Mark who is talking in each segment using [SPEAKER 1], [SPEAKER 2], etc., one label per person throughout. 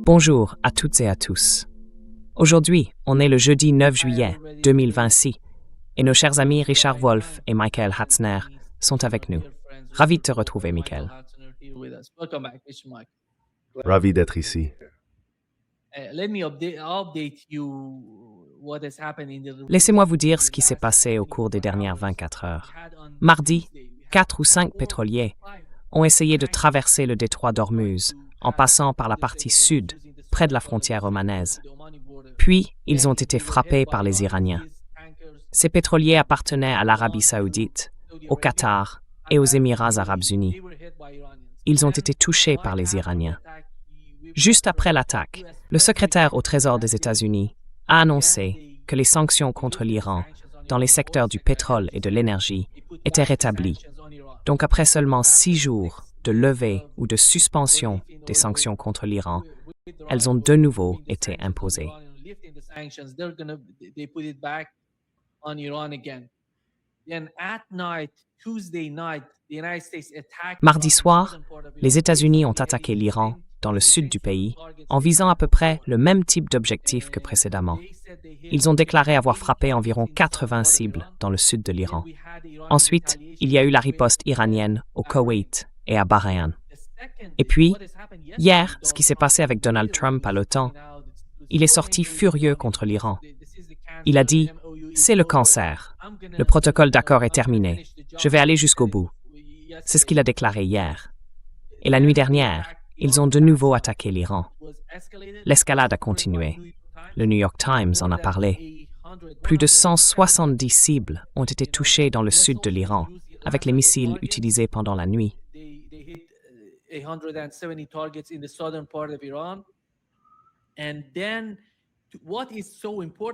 [SPEAKER 1] Bonjour à toutes et à tous. Aujourd'hui, on est le jeudi 9 juillet 2026 et nos chers amis Richard Wolff et Michael Hatzner sont avec nous. Ravi de te retrouver, Michael.
[SPEAKER 2] Ravi d'être ici.
[SPEAKER 1] Laissez-moi vous dire ce qui s'est passé au cours des dernières 24 heures. Mardi, 4 ou 5 pétroliers ont essayé de traverser le détroit d'Ormuz en passant par la partie sud, près de la frontière omanaise. Puis, ils ont été frappés par les Iraniens. Ces pétroliers appartenaient à l'Arabie saoudite, au Qatar et aux Émirats arabes unis. Ils ont été touchés par les Iraniens. Juste après l'attaque, le secrétaire au Trésor des États-Unis a annoncé que les sanctions contre l'Iran dans les secteurs du pétrole et de l'énergie étaient rétablies. Donc après seulement 6 jours de levée ou de suspension des sanctions contre l'Iran, elles ont de nouveau été imposées. Mardi soir, les États-Unis ont attaqué l'Iran dans le sud du pays en visant à peu près le même type d'objectif que précédemment. Ils ont déclaré avoir frappé environ 80 cibles dans le sud de l'Iran. Ensuite, il y a eu la riposte iranienne au Koweït et à Bahreïn. Et puis, hier, ce qui s'est passé avec Donald Trump à l'OTAN, il est sorti furieux contre l'Iran. Il a dit « C'est le cancer. Le protocole d'accord est terminé. Je vais aller jusqu'au bout. » C'est ce qu'il a déclaré hier. Et la nuit dernière, ils ont de nouveau attaqué l'Iran. L'escalade a continué. Le New York Times en a parlé. Plus de 170 cibles ont été touchées dans le sud de l'Iran, avec les missiles utilisés pendant la nuit.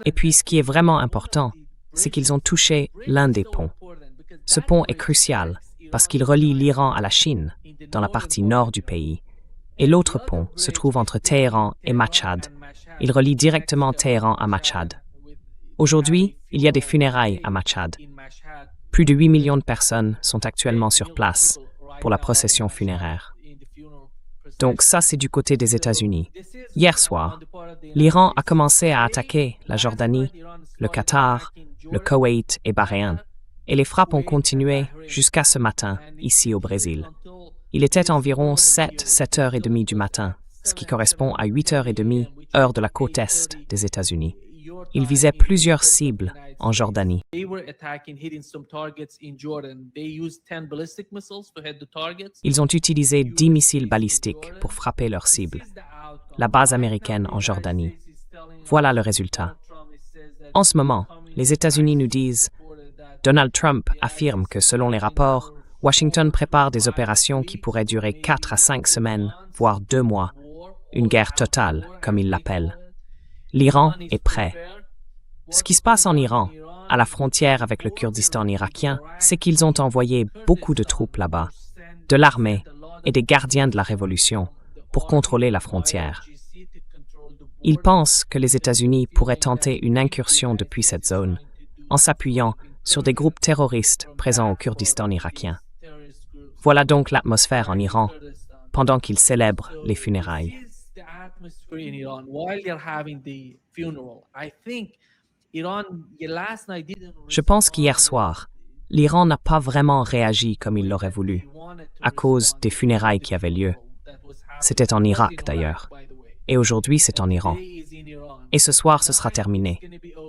[SPEAKER 1] Et puis, ce qui est vraiment important, c'est qu'ils ont touché l'un des ponts. Ce pont est crucial parce qu'il relie l'Iran à la Chine, dans la partie nord du pays. Et l'autre pont se trouve entre Téhéran et Machhad. Il relie directement Téhéran à Machhad. Aujourd'hui, il y a des funérailles à Machhad. Plus de 8 millions de personnes sont actuellement sur place pour la procession funéraire. Donc ça, c'est du côté des États-Unis. Hier soir, l'Iran a commencé à attaquer la Jordanie, le Qatar, le Koweït et Bahreïn. Et les frappes ont continué jusqu'à ce matin, ici au Brésil. Il était environ 7h30 du matin, ce qui correspond à 8h30, heure de la côte est des États-Unis. Ils visaient plusieurs cibles en Jordanie. Ils ont utilisé 10 missiles balistiques pour frapper leurs cibles. La base américaine en Jordanie. Voilà le résultat. En ce moment, les États-Unis nous disent « Donald Trump affirme que selon les rapports, Washington prépare des opérations qui pourraient durer 4 à 5 semaines, voire 2 mois. Une guerre totale, comme il l'appelle. L'Iran est prêt. Ce qui se passe en Iran, à la frontière avec le Kurdistan irakien, c'est qu'ils ont envoyé beaucoup de troupes là-bas, de l'armée et des gardiens de la révolution pour contrôler la frontière. Ils pensent que les États-Unis pourraient tenter une incursion depuis cette zone, en s'appuyant sur des groupes terroristes présents au Kurdistan irakien. Voilà donc l'atmosphère en Iran, pendant qu'ils célèbrent les funérailles. Je pense qu'hier soir, l'Iran n'a pas vraiment réagi comme il l'aurait voulu, à cause des funérailles qui avaient lieu. C'était en Irak d'ailleurs. Et aujourd'hui, c'est en Iran. Et ce soir, ce sera terminé.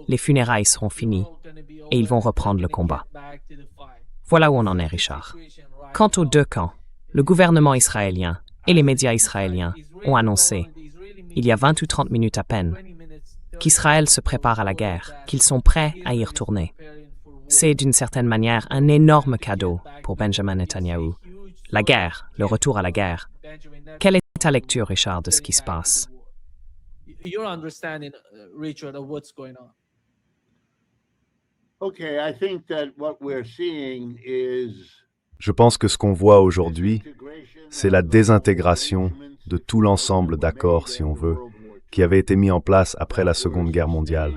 [SPEAKER 1] Les funérailles seront finies et ils vont reprendre le combat. Voilà où on en est, Richard. Quant aux deux camps, le gouvernement israélien et les médias israéliens ont annoncé, il y a 20 ou 30 minutes à peine, qu'Israël se prépare à la guerre, qu'ils sont prêts à y retourner. C'est d'une certaine manière un énorme cadeau pour Benjamin Netanyahou. La guerre, le retour à la guerre. Quelle est ta lecture, Richard, de ce qui se passe?
[SPEAKER 2] Je pense que ce qu'on voit aujourd'hui, c'est la désintégration de tout l'ensemble d'accords, si on veut, qui avaient été mis en place après la Seconde Guerre mondiale.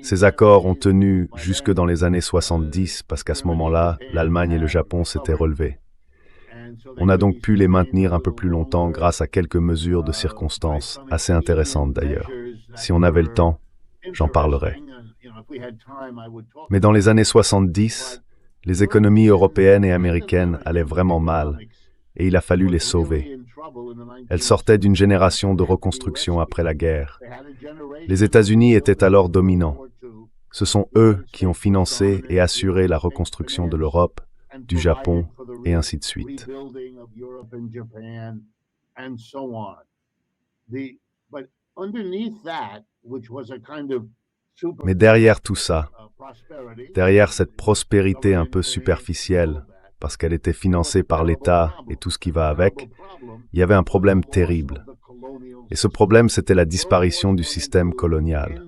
[SPEAKER 2] Ces accords ont tenu jusque dans les années 70, parce qu'à ce moment-là, l'Allemagne et le Japon s'étaient relevés. On a donc pu les maintenir un peu plus longtemps grâce à quelques mesures de circonstances, assez intéressantes d'ailleurs. Si on avait le temps, j'en parlerai. Mais dans les années 70, les économies européennes et américaines allaient vraiment mal, et il a fallu les sauver. Elles sortaient d'une génération de reconstruction après la guerre. Les États-Unis étaient alors dominants. Ce sont eux qui ont financé et assuré la reconstruction de l'Europe, du Japon, et ainsi de suite. Mais derrière tout ça, derrière cette prospérité un peu superficielle, parce qu'elle était financée par l'État et tout ce qui va avec, il y avait un problème terrible. Et ce problème, c'était la disparition du système colonial.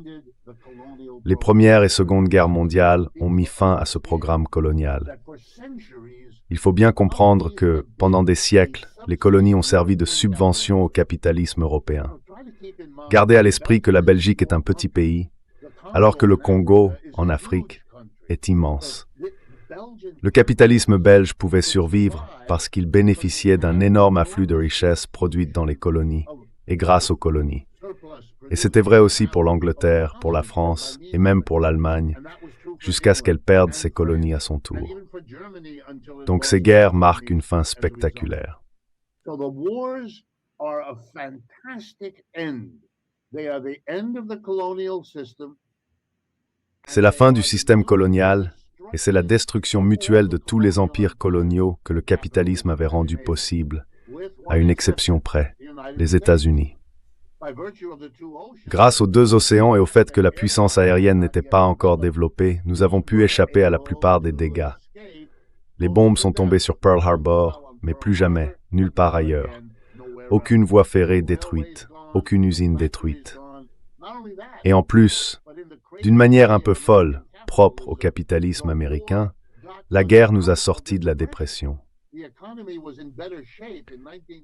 [SPEAKER 2] Les Premières et Secondes Guerres mondiales ont mis fin à ce programme colonial. Il faut bien comprendre que, pendant des siècles, les colonies ont servi de subvention au capitalisme européen. Gardez à l'esprit que la Belgique est un petit pays, alors que le Congo, en Afrique, est immense. Le capitalisme belge pouvait survivre parce qu'il bénéficiait d'un énorme afflux de richesses produites dans les colonies et grâce aux colonies. Et c'était vrai aussi pour l'Angleterre, pour la France et même pour l'Allemagne, jusqu'à ce qu'elle perde ses colonies à son tour. Donc ces guerres marquent une fin spectaculaire. C'est la fin du système colonial et c'est la destruction mutuelle de tous les empires coloniaux que le capitalisme avait rendu possible, à une exception près, les États-Unis. Grâce aux deux océans et au fait que la puissance aérienne n'était pas encore développée, nous avons pu échapper à la plupart des dégâts. Les bombes sont tombées sur Pearl Harbor, mais plus jamais, nulle part ailleurs. Aucune voie ferrée détruite, aucune usine détruite. Et en plus, d'une manière un peu folle, propre au capitalisme américain, la guerre nous a sortis de la dépression.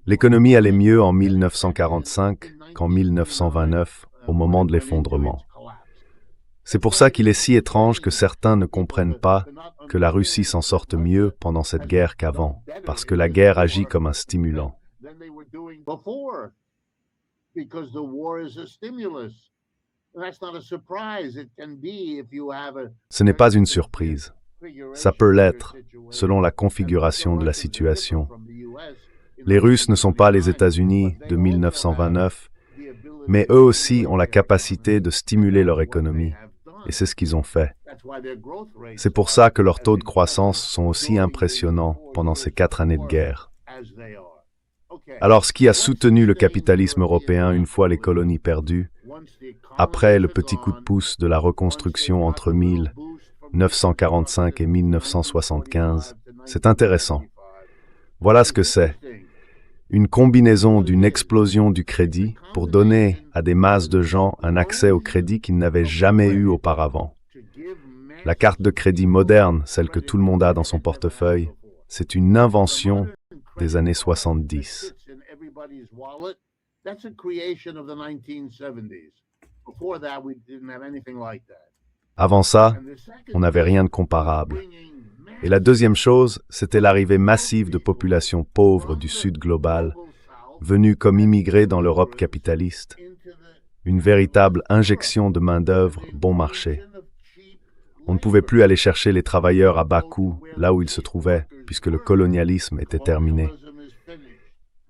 [SPEAKER 2] L'économie allait mieux en 1945 qu'en 1929, au moment de l'effondrement. C'est pour ça qu'il est si étrange que certains ne comprennent pas que la Russie s'en sorte mieux pendant cette guerre qu'avant, parce que la guerre agit comme un stimulant. Ce n'est pas une surprise. Ça peut l'être, selon la configuration de la situation. Les Russes ne sont pas les États-Unis de 1929, mais eux aussi ont la capacité de stimuler leur économie, et c'est ce qu'ils ont fait. C'est pour ça que leurs taux de croissance sont aussi impressionnants pendant ces 4 années de guerre. Alors, ce qui a soutenu le capitalisme européen une fois les colonies perdues, après le petit coup de pouce de la reconstruction entre 1945 et 1975, c'est intéressant. Voilà ce que c'est. Une combinaison d'une explosion du crédit pour donner à des masses de gens un accès au crédit qu'ils n'avaient jamais eu auparavant. La carte de crédit moderne, celle que tout le monde a dans son portefeuille, c'est une invention des années 70. Avant ça, on n'avait rien de comparable. Et la deuxième chose, c'était l'arrivée massive de populations pauvres du Sud global, venues comme immigrés dans l'Europe capitaliste. Une véritable injection de main-d'œuvre bon marché. On ne pouvait plus aller chercher les travailleurs à bas coût, là où ils se trouvaient, puisque le colonialisme était terminé.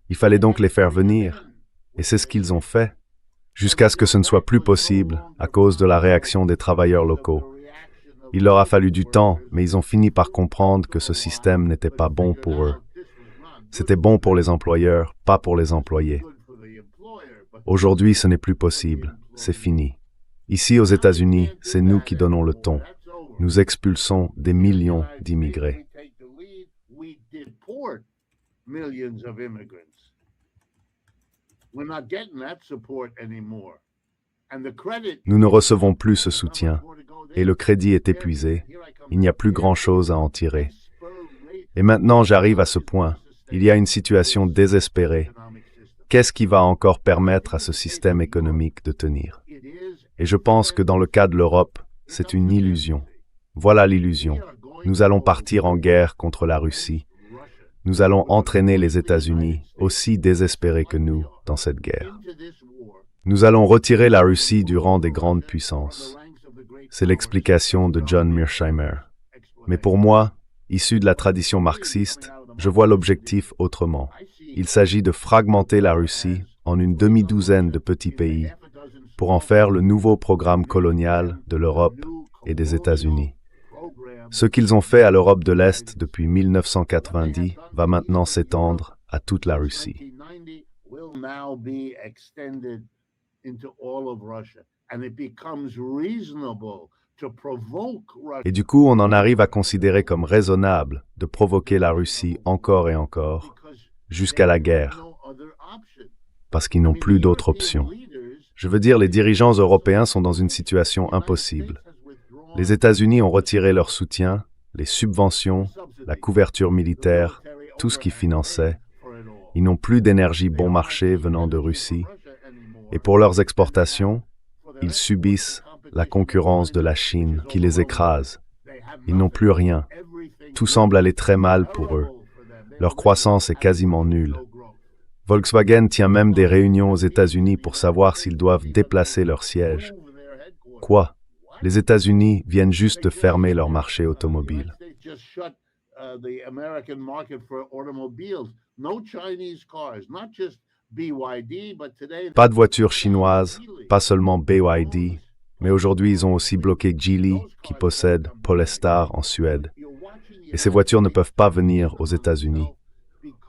[SPEAKER 2] Il fallait donc les faire venir, et c'est ce qu'ils ont fait, jusqu'à ce que ce ne soit plus possible à cause de la réaction des travailleurs locaux. Il leur a fallu du temps, mais ils ont fini par comprendre que ce système n'était pas bon pour eux. C'était bon pour les employeurs, pas pour les employés. Aujourd'hui, ce n'est plus possible. C'est fini. Ici, aux États-Unis, c'est nous qui donnons le ton. Nous expulsons des millions d'immigrés. Nous ne recevons plus ce soutien, et le crédit est épuisé. Il n'y a plus grand-chose à en tirer. Et maintenant, j'arrive à ce point. Il y a une situation désespérée. Qu'est-ce qui va encore permettre à ce système économique de tenir? Et je pense que dans le cas de l'Europe, c'est une illusion. Voilà l'illusion. Nous allons partir en guerre contre la Russie. nous allons entraîner les États-Unis, aussi désespérés que nous, dans cette guerre. Nous allons retirer la Russie du rang des grandes puissances. C'est l'explication de John Mearsheimer. Mais pour moi, issu de la tradition marxiste, je vois l'objectif autrement. Il s'agit de fragmenter la Russie en une demi-douzaine de petits pays pour en faire le nouveau programme colonial de l'Europe et des États-Unis. Ce qu'ils ont fait à l'Europe de l'Est depuis 1990 va maintenant s'étendre à toute la Russie. Et du coup, on en arrive à considérer comme raisonnable de provoquer la Russie encore et encore, jusqu'à la guerre, parce qu'ils n'ont plus d'autre option. Je veux dire, les dirigeants européens sont dans une situation impossible. Les États-Unis ont retiré leur soutien, les subventions, la couverture militaire, tout ce qu'ils finançaient. Ils n'ont plus d'énergie bon marché venant de Russie. Et pour leurs exportations, ils subissent la concurrence de la Chine qui les écrase. Ils n'ont plus rien. Tout semble aller très mal pour eux. Leur croissance est quasiment nulle. Volkswagen tient même des réunions aux États-Unis pour savoir s'ils doivent déplacer leur siège. Quoi? Les États-Unis viennent juste de fermer leur marché automobile. Pas de voitures chinoises, pas seulement BYD, mais aujourd'hui ils ont aussi bloqué Geely qui possède Polestar en Suède. Et ces voitures ne peuvent pas venir aux États-Unis.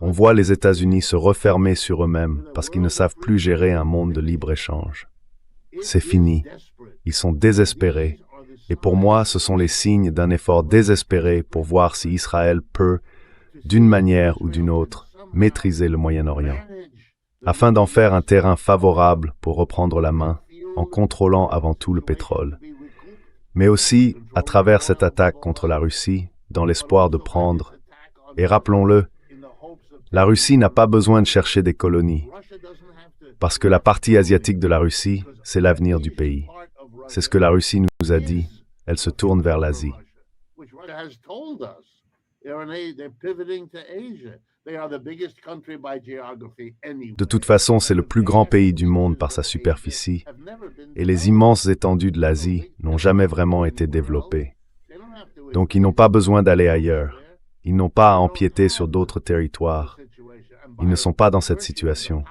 [SPEAKER 2] On voit les États-Unis se refermer sur eux-mêmes parce qu'ils ne savent plus gérer un monde de libre-échange. C'est fini. Ils sont désespérés. Et pour moi, ce sont les signes d'un effort désespéré pour voir si Israël peut, d'une manière ou d'une autre, maîtriser le Moyen-Orient, afin d'en faire un terrain favorable pour reprendre la main, en contrôlant avant tout le pétrole. Mais aussi, à travers cette attaque contre la Russie, dans l'espoir de prendre, et rappelons-le, la Russie n'a pas besoin de chercher des colonies, parce que la partie asiatique de la Russie, c'est l'avenir du pays. C'est ce que la Russie nous a dit, elle se tourne vers l'Asie. De toute façon, c'est le plus grand pays du monde par sa superficie, et les immenses étendues de l'Asie n'ont jamais vraiment été développées. Donc ils n'ont pas besoin d'aller ailleurs, ils n'ont pas à empiéter sur d'autres territoires, ils ne sont pas dans cette situation.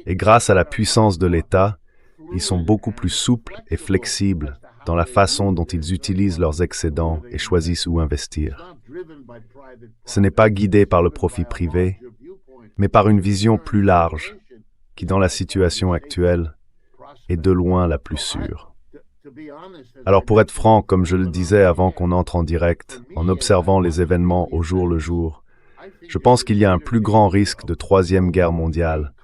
[SPEAKER 2] Et grâce à la puissance de l'État, ils sont beaucoup plus souples et flexibles dans la façon dont ils utilisent leurs excédents et choisissent où investir. Ce n'est pas guidé par le profit privé, mais par une vision plus large, qui dans la situation actuelle est de loin la plus sûre. Alors pour être franc, comme je le disais avant qu'on entre en direct, en observant les événements au jour le jour, je pense qu'il y a un plus grand risque de troisième guerre mondiale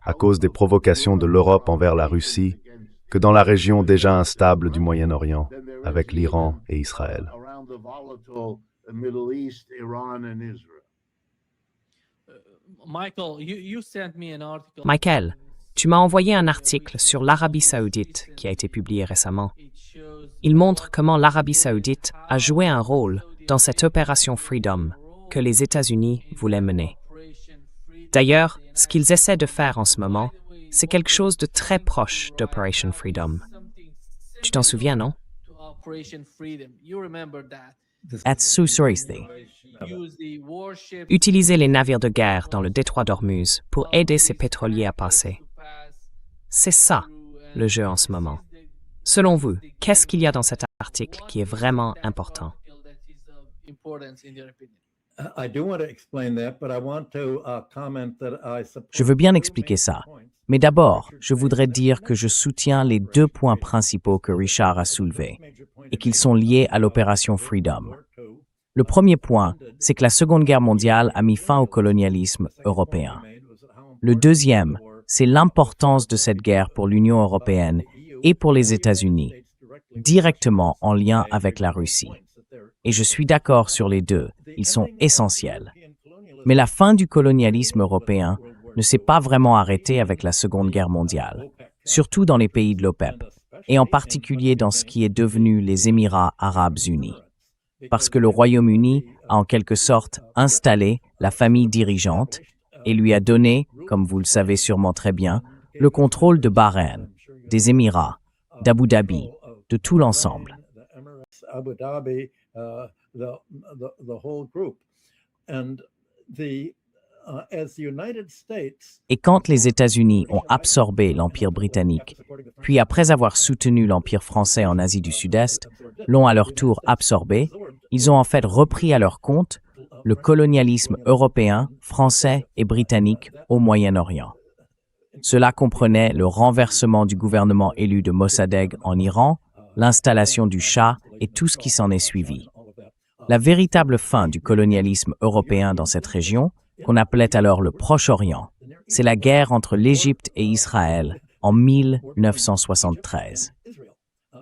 [SPEAKER 2] à cause des provocations de l'Europe envers la Russie que dans la région déjà instable du Moyen-Orient, avec l'Iran et Israël.
[SPEAKER 1] Michael, tu m'as envoyé un article sur l'Arabie saoudite qui a été publié récemment. Il montre comment l'Arabie saoudite a joué un rôle dans cette opération Freedom que les États-Unis voulaient mener. D'ailleurs, ce qu'ils essaient de faire en ce moment, c'est quelque chose de très proche d'Operation Freedom. Tu t'en souviens, non? Utiliser les navires de guerre dans le détroit d'Ormuz pour aider ces pétroliers à passer. C'est ça, le jeu en ce moment. Selon vous, qu'est-ce qu'il y a dans cet article qui est vraiment important?
[SPEAKER 3] Je veux bien expliquer ça, mais d'abord, je voudrais dire que je soutiens les 2 points principaux que Richard a soulevés et qu'ils sont liés à l'opération Freedom. Le premier point, c'est que la Seconde Guerre mondiale a mis fin au colonialisme européen. Le deuxième, c'est l'importance de cette guerre pour l'Union européenne et pour les États-Unis, directement en lien avec la Russie. Et je suis d'accord sur les deux, ils sont essentiels. Mais la fin du colonialisme européen ne s'est pas vraiment arrêtée avec la Seconde Guerre mondiale, surtout dans les pays de l'OPEP, et en particulier dans ce qui est devenu les Émirats arabes unis. Parce que le Royaume-Uni a en quelque sorte installé la famille dirigeante et lui a donné, comme vous le savez sûrement très bien, le contrôle de Bahreïn, des Émirats, d'Abu Dhabi, de tout l'ensemble.
[SPEAKER 4] Abu Dhabi, the whole group. And as the United States,
[SPEAKER 3] Et quand les États-Unis ont absorbé l'Empire britannique, puis après avoir soutenu l'Empire français en Asie du Sud-Est, l'ont à leur tour absorbé, ils ont en fait repris à leur compte le colonialisme européen, français et britannique au Moyen-Orient. Cela comprenait le renversement du gouvernement élu de Mossadegh en Iran, l'installation du Shah et tout ce qui s'en est suivi. La véritable fin du colonialisme européen dans cette région, qu'on appelait alors le Proche-Orient, c'est la guerre entre l'Égypte et Israël en 1973.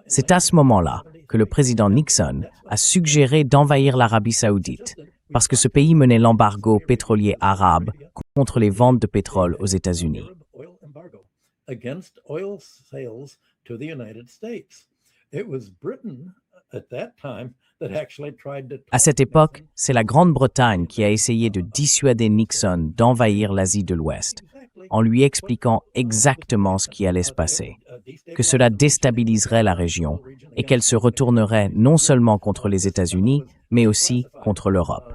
[SPEAKER 3] C'est à ce moment-là que le président Nixon a suggéré d'envahir l'Arabie saoudite, parce que ce pays menait l'embargo pétrolier arabe contre les ventes de pétrole aux États-Unis.
[SPEAKER 4] against oil sales to the United States. It was Britain at that time that actually tried to.
[SPEAKER 3] À cette époque, c'est la Grande-Bretagne qui a essayé de dissuader Nixon d'envahir l'Asie de l'Ouest, en lui expliquant exactement ce qui allait se passer, que cela déstabiliserait la région et qu'elle se retournerait non seulement contre les États-Unis, mais aussi contre l'Europe.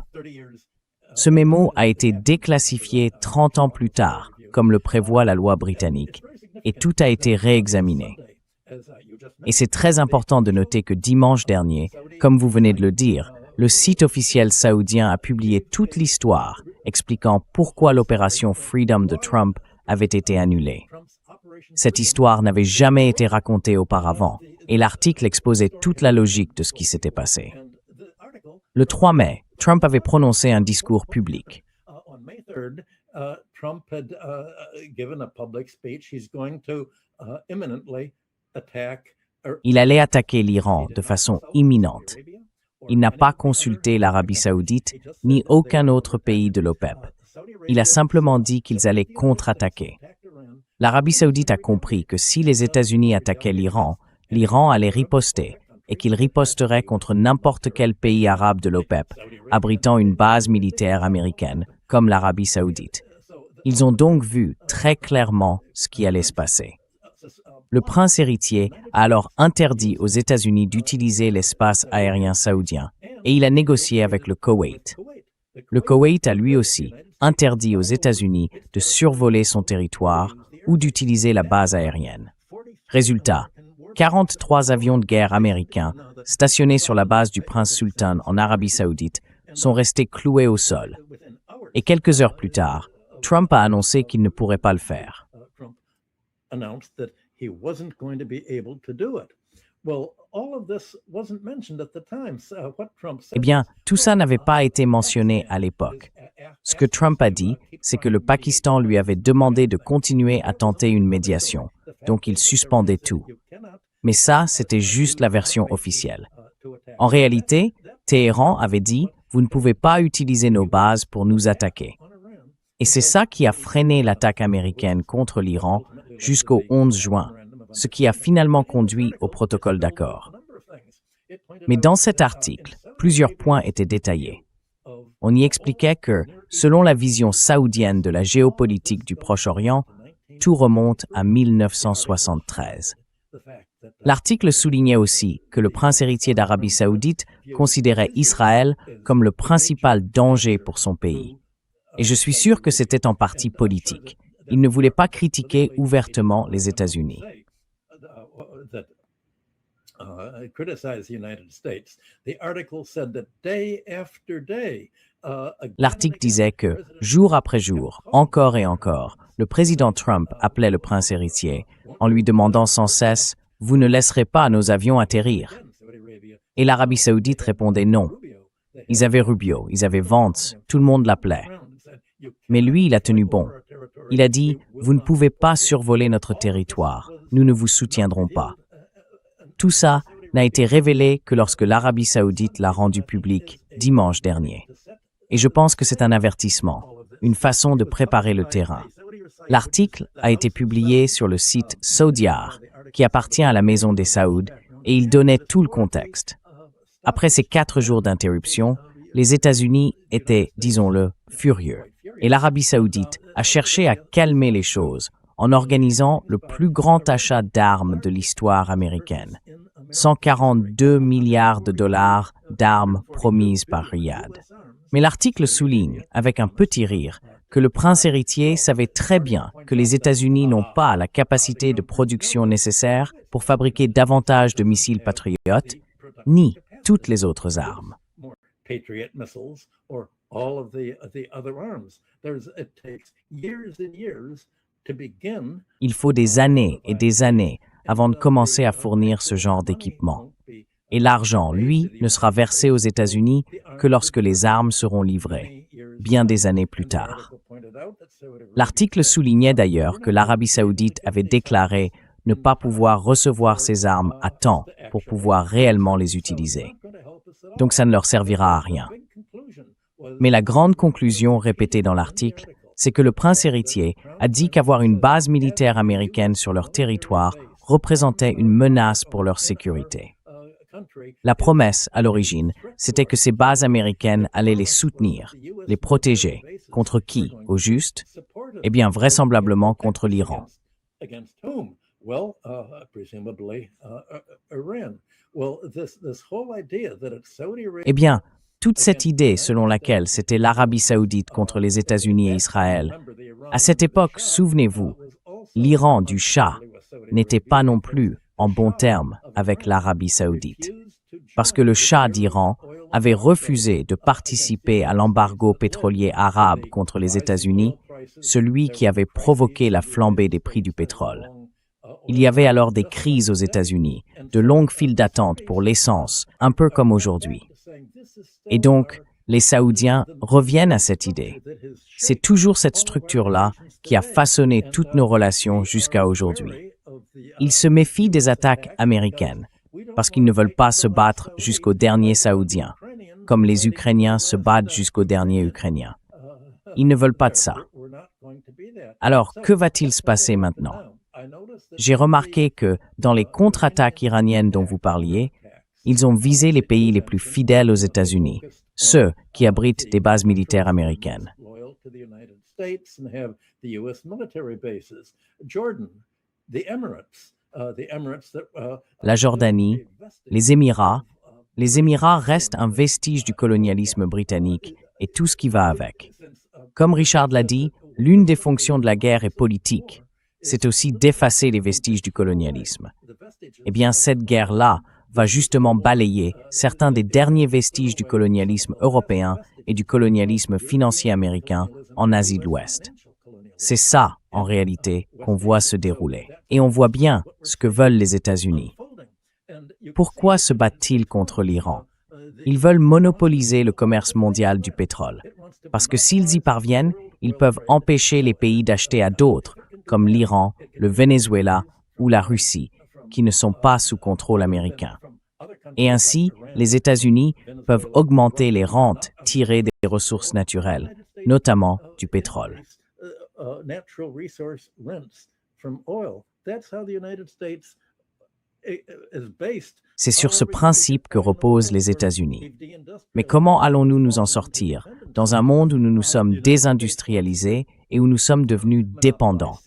[SPEAKER 3] Ce mémo a été déclassifié 30 ans plus tard, comme le prévoit la loi britannique, et tout a été réexaminé. Et c'est très important de noter que dimanche dernier, comme vous venez de le dire, le site officiel saoudien a publié toute l'histoire expliquant pourquoi l'opération Freedom de Trump avait été annulée. Cette histoire n'avait jamais été racontée auparavant, et l'article exposait toute la logique de ce qui s'était passé. Le 3 mai, Trump avait prononcé un discours public.
[SPEAKER 4] On May 3rd, Trump had given a public speech. He's going to imminently attack.
[SPEAKER 3] Il allait attaquer l'Iran de façon imminente. Il n'a pas consulté l'Arabie saoudite ni aucun autre pays de l'OPEP. Il a simplement dit qu'ils allaient contre-attaquer. L'Arabie saoudite a compris que si les États-Unis attaquaient l'Iran, l'Iran allait riposter et qu'il riposterait contre n'importe quel pays arabe de l'OPEP, abritant une base militaire américaine, comme l'Arabie saoudite. Ils ont donc vu très clairement ce qui allait se passer. Le prince héritier a alors interdit aux États-Unis d'utiliser l'espace aérien saoudien et il a négocié avec le Koweït. Le Koweït a lui aussi interdit aux États-Unis de survoler son territoire ou d'utiliser la base aérienne. Résultat, 43 avions de guerre américains stationnés sur la base du prince Sultan en Arabie saoudite sont restés cloués au sol. Et quelques heures plus tard, Trump a annoncé qu'il ne pourrait pas le faire.
[SPEAKER 4] Announced that he wasn't going to be able to do it. Well, all of this wasn't mentioned at the time. So what Trump said.
[SPEAKER 3] Eh bien, tout ça n'avait pas été mentionné à l'époque. Ce que Trump a dit, c'est que le Pakistan lui avait demandé de continuer à tenter une médiation, donc il suspendait tout. Mais ça, c'était juste la version officielle. En réalité, Téhéran avait dit « Vous ne pouvez pas utiliser nos bases pour nous attaquer ». Et c'est ça qui a freiné l'attaque américaine contre l'Iran jusqu'au 11 juin, ce qui a finalement conduit au protocole d'accord. Mais dans cet article, plusieurs points étaient détaillés. On y expliquait que, selon la vision saoudienne de la géopolitique du Proche-Orient, tout remonte à 1973. L'article soulignait aussi que le prince héritier d'Arabie saoudite considérait Israël comme le principal danger pour son pays. Et je suis sûr que c'était en partie politique. Il ne voulait pas critiquer ouvertement les États-Unis. L'article disait que, jour après jour, encore et encore, le président Trump appelait le prince héritier en lui demandant sans cesse « Vous ne laisserez pas nos avions atterrir ?» Et l'Arabie saoudite répondait non. Ils avaient Rubio, ils avaient Vance, tout le monde l'appelait. Mais lui, il a tenu bon. Il a dit « Vous ne pouvez pas survoler notre territoire, nous ne vous soutiendrons pas. » Tout ça n'a été révélé que lorsque l'Arabie saoudite l'a rendu public dimanche dernier. Et je pense que c'est un avertissement, une façon de préparer le terrain. L'article a été publié sur le site Saudiar, qui appartient à la Maison des Saouds, et il donnait tout le contexte. Après ces 4 jours d'interruption, Les États-Unis étaient, disons-le, furieux. Et l'Arabie saoudite a cherché à calmer les choses en organisant le plus grand achat d'armes de l'histoire américaine. 142 milliards de dollars d'armes promises par Riyad. Mais l'article souligne, avec un petit rire, que le prince héritier savait très bien que les États-Unis n'ont pas la capacité de production nécessaire pour fabriquer davantage de missiles patriotes, ni toutes les autres armes.
[SPEAKER 4] Patriot missiles or all of the other arms. It takes years and years to begin.
[SPEAKER 3] Il faut des années et des années avant de commencer à fournir ce genre d'équipement. Et l'argent, lui, ne sera versé aux États-Unis que lorsque les armes seront livrées, bien des années plus tard. L'article soulignait d'ailleurs que l'Arabie saoudite avait déclaré ne pas pouvoir recevoir ces armes à temps pour pouvoir réellement les utiliser. Donc ça ne leur servira à rien. Mais la grande conclusion répétée dans l'article, c'est que le prince héritier a dit qu'avoir une base militaire américaine sur leur territoire représentait une menace pour leur sécurité. La promesse, à l'origine, c'était que ces bases américaines allaient les soutenir, les protéger. Contre qui, au juste? Eh bien, vraisemblablement contre l'Iran. Eh bien, toute cette idée selon laquelle c'était l'Arabie saoudite contre les États-Unis et Israël, à cette époque, souvenez-vous, l'Iran du Shah n'était pas non plus en bons termes avec l'Arabie saoudite, parce que le Shah d'Iran avait refusé de participer à l'embargo pétrolier arabe contre les États-Unis, celui qui avait provoqué la flambée des prix du pétrole. Il y avait alors des crises aux États-Unis, de longues files d'attente pour l'essence, un peu comme aujourd'hui. Et donc, les Saoudiens reviennent à cette idée. C'est toujours cette structure-là qui a façonné toutes nos relations jusqu'à aujourd'hui. Ils se méfient des attaques américaines, parce qu'ils ne veulent pas se battre jusqu'au dernier Saoudien, comme les Ukrainiens se battent jusqu'au dernier Ukrainien. Ils ne veulent pas de ça. Alors, que va-t-il se passer maintenant? J'ai remarqué que, dans les contre-attaques iraniennes dont vous parliez, ils ont visé les pays les plus fidèles aux États-Unis, ceux qui abritent des bases militaires américaines. La Jordanie, les Émirats restent un vestige du colonialisme britannique et tout ce qui va avec. Comme Richard l'a dit, l'une des fonctions de la guerre est politique. C'est aussi d'effacer les vestiges du colonialisme. Eh bien, cette guerre-là va justement balayer certains des derniers vestiges du colonialisme européen et du colonialisme financier américain en Asie de l'Ouest. C'est ça, en réalité, qu'on voit se dérouler. Et on voit bien ce que veulent les États-Unis. Pourquoi se battent-ils contre l'Iran? Ils veulent monopoliser le commerce mondial du pétrole. Parce que s'ils y parviennent, ils peuvent empêcher les pays d'acheter à d'autres, comme l'Iran, le Venezuela ou la Russie, qui ne sont pas sous contrôle américain. Et ainsi, les États-Unis peuvent augmenter les rentes tirées des ressources naturelles, notamment du pétrole. C'est sur ce principe que reposent les États-Unis. Mais comment allons-nous nous en sortir dans un monde où nous nous sommes désindustrialisés et où nous sommes devenus dépendants?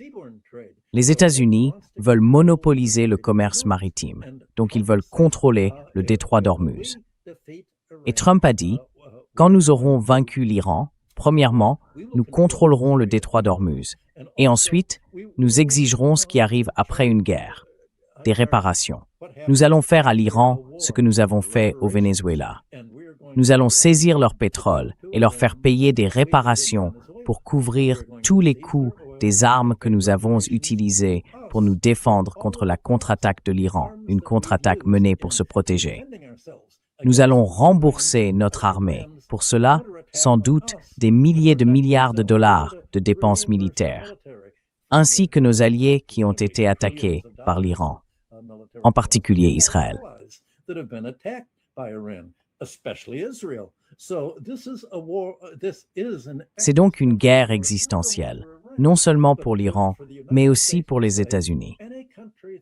[SPEAKER 3] Les États-Unis veulent monopoliser le commerce maritime, donc ils veulent contrôler le détroit d'Ormuz. Et Trump a dit, quand nous aurons vaincu l'Iran, premièrement, nous contrôlerons le détroit d'Ormuz, et ensuite, nous exigerons ce qui arrive après une guerre, des réparations. Nous allons faire à l'Iran ce que nous avons fait au Venezuela. Nous allons saisir leur pétrole et leur faire payer des réparations pour couvrir tous les coûts des armes que nous avons utilisées pour nous défendre contre la contre-attaque de l'Iran, une contre-attaque menée pour se protéger. Nous allons rembourser notre armée. Pour cela, sans doute, des milliers de milliards de dollars de dépenses militaires, ainsi que nos alliés qui ont été attaqués par l'Iran, en particulier Israël. C'est donc une guerre existentielle, non seulement pour l'Iran, mais aussi pour les États-Unis.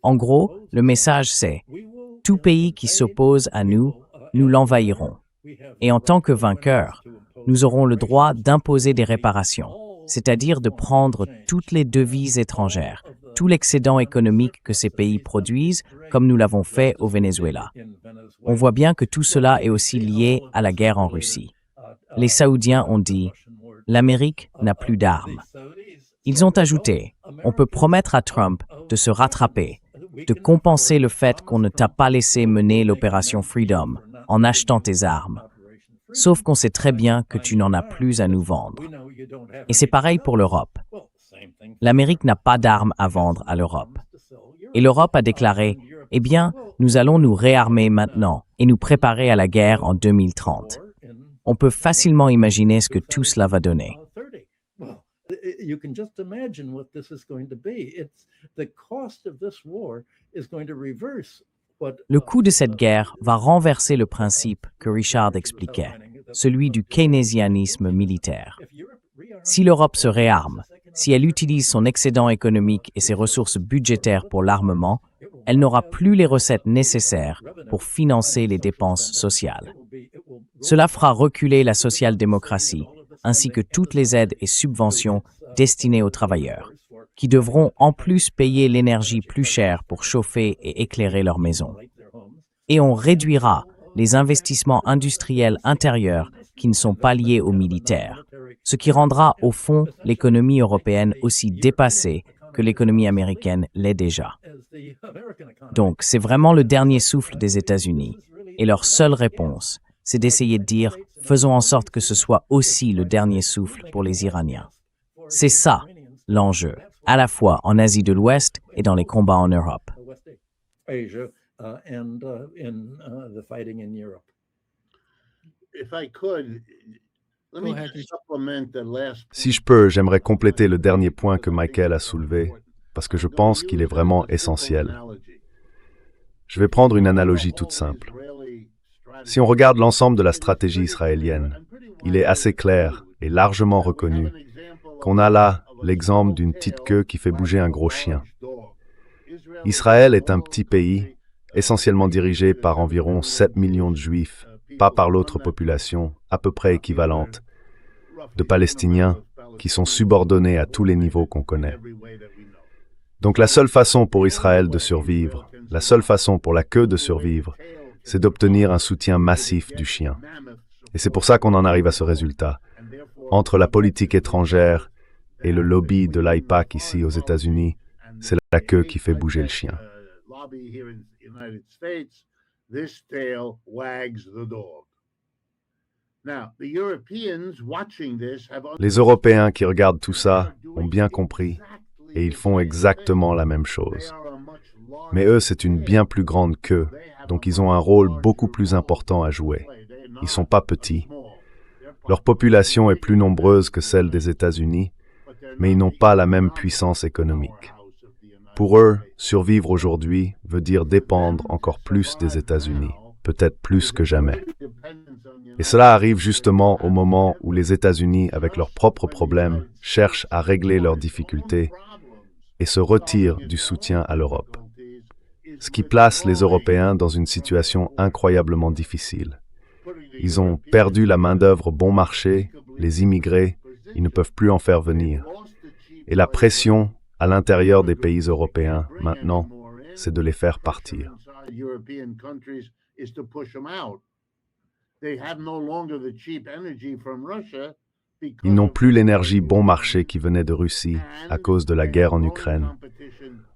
[SPEAKER 3] En gros, le message c'est « Tout pays qui s'oppose à nous, nous l'envahirons. Et en tant que vainqueurs, nous aurons le droit d'imposer des réparations, c'est-à-dire de prendre toutes les devises étrangères, tout l'excédent économique que ces pays produisent, comme nous l'avons fait au Venezuela. On voit bien que tout cela est aussi lié à la guerre en Russie. Les Saoudiens ont dit « l'Amérique n'a plus d'armes ». Ils ont ajouté « on peut promettre à Trump de se rattraper, de compenser le fait qu'on ne t'a pas laissé mener l'opération Freedom en achetant tes armes. Sauf qu'on sait très bien que tu n'en as plus à nous vendre. » Et c'est pareil pour l'Europe. L'Amérique n'a pas d'armes à vendre à l'Europe. Et l'Europe a déclaré « eh bien, nous allons nous réarmer maintenant et nous préparer à la guerre en 2030. » On peut facilement imaginer ce que tout cela va donner.
[SPEAKER 4] You can just imagine what this is going to be. It's the cost of this war is going to reverse what.
[SPEAKER 3] Le coût de cette guerre va renverser le principe que Richard expliquait, celui du keynésianisme militaire. Si l'Europe se réarme, si elle utilise son excédent économique et ses ressources budgétaires pour l'armement, elle n'aura plus les recettes nécessaires pour financer les dépenses sociales. Cela fera reculer la social-démocratie, ainsi que toutes les aides et subventions destinées aux travailleurs, qui devront en plus payer l'énergie plus chère pour chauffer et éclairer leur maison. Et on réduira les investissements industriels intérieurs qui ne sont pas liés aux militaires, ce qui rendra au fond l'économie européenne aussi dépassée que l'économie américaine l'est déjà. Donc, c'est vraiment le dernier souffle des États-Unis, et leur seule réponse, c'est d'essayer de dire « faisons en sorte que ce soit aussi le dernier souffle pour les Iraniens ». C'est ça, l'enjeu, à la fois en Asie de l'Ouest et dans les combats en Europe.
[SPEAKER 4] Asia and in the fighting in Europe.
[SPEAKER 5] If I could, let me just supplement the last.
[SPEAKER 2] Si je peux, j'aimerais compléter le dernier point que Michael a soulevé, parce que je pense qu'il est vraiment essentiel. Je vais prendre une analogie toute simple. Si on regarde l'ensemble de la stratégie israélienne, il est assez clair et largement reconnu qu'on a là l'exemple d'une petite queue qui fait bouger un gros chien. Israël est un petit pays, essentiellement dirigé par environ 7 millions de Juifs, pas par l'autre population, à peu près équivalente, de Palestiniens qui sont subordonnés à tous les niveaux qu'on connaît. Donc la seule façon pour Israël de survivre, la seule façon pour la queue de survivre, c'est d'obtenir un soutien massif du chien. Et c'est pour ça qu'on en arrive à ce résultat. Entre la politique étrangère et le lobby de l'AIPAC ici aux États-Unis, c'est la queue qui fait bouger le chien. Les Européens qui regardent tout ça ont bien compris et ils font exactement la même chose. Mais eux, c'est une bien plus grande queue, donc ils ont un rôle beaucoup plus important à jouer. Ils ne sont pas petits. Leur population est plus nombreuse que celle des États-Unis, mais ils n'ont pas la même puissance économique. Pour eux, survivre aujourd'hui veut dire dépendre encore plus des États-Unis, peut-être plus que jamais. Et cela arrive justement au moment où les États-Unis, avec leurs propres problèmes, cherchent à régler leurs difficultés et se retirent du soutien à l'Europe. Ce qui place les Européens dans une situation incroyablement difficile. Ils ont perdu la main-d'œuvre bon marché, les immigrés, ils ne peuvent plus en faire venir. Et la pression à l'intérieur des pays européens, maintenant, c'est de les faire partir. Ils n'ont plus l'énergie bon marché qui venait de Russie à cause de la guerre en Ukraine.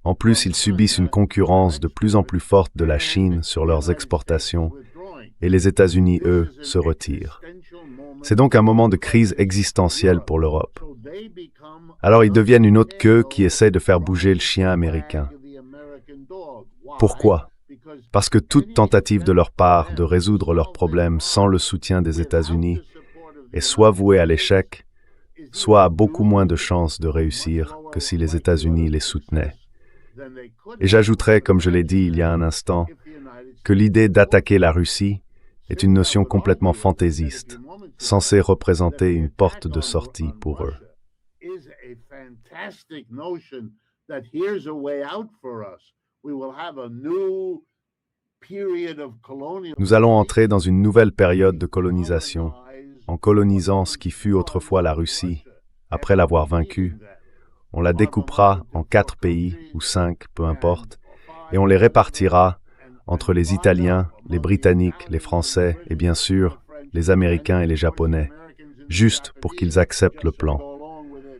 [SPEAKER 2] En plus, ils subissent une concurrence de plus en plus forte de la Chine sur leurs exportations et les États-Unis, eux, se retirent. C'est donc un moment de crise existentielle pour l'Europe. Alors ils deviennent une autre queue qui essaie de faire bouger le chien américain. Pourquoi? Parce que toute tentative de leur part de résoudre leurs problèmes sans le soutien des États-Unis est soit vouée à l'échec, soit a beaucoup moins de chances de réussir que si les États-Unis les soutenaient. Et j'ajouterais, comme je l'ai dit il y a un instant, que l'idée d'attaquer la Russie est une notion complètement fantaisiste, censée représenter une porte de sortie pour eux. Nous allons entrer dans une nouvelle période de colonisation, en colonisant ce qui fut autrefois la Russie. Après l'avoir vaincue, on la découpera en 4 pays, ou 5, peu importe, et on les répartira entre les Italiens, les Britanniques, les Français et bien sûr les Américains et les Japonais, juste pour qu'ils acceptent le plan.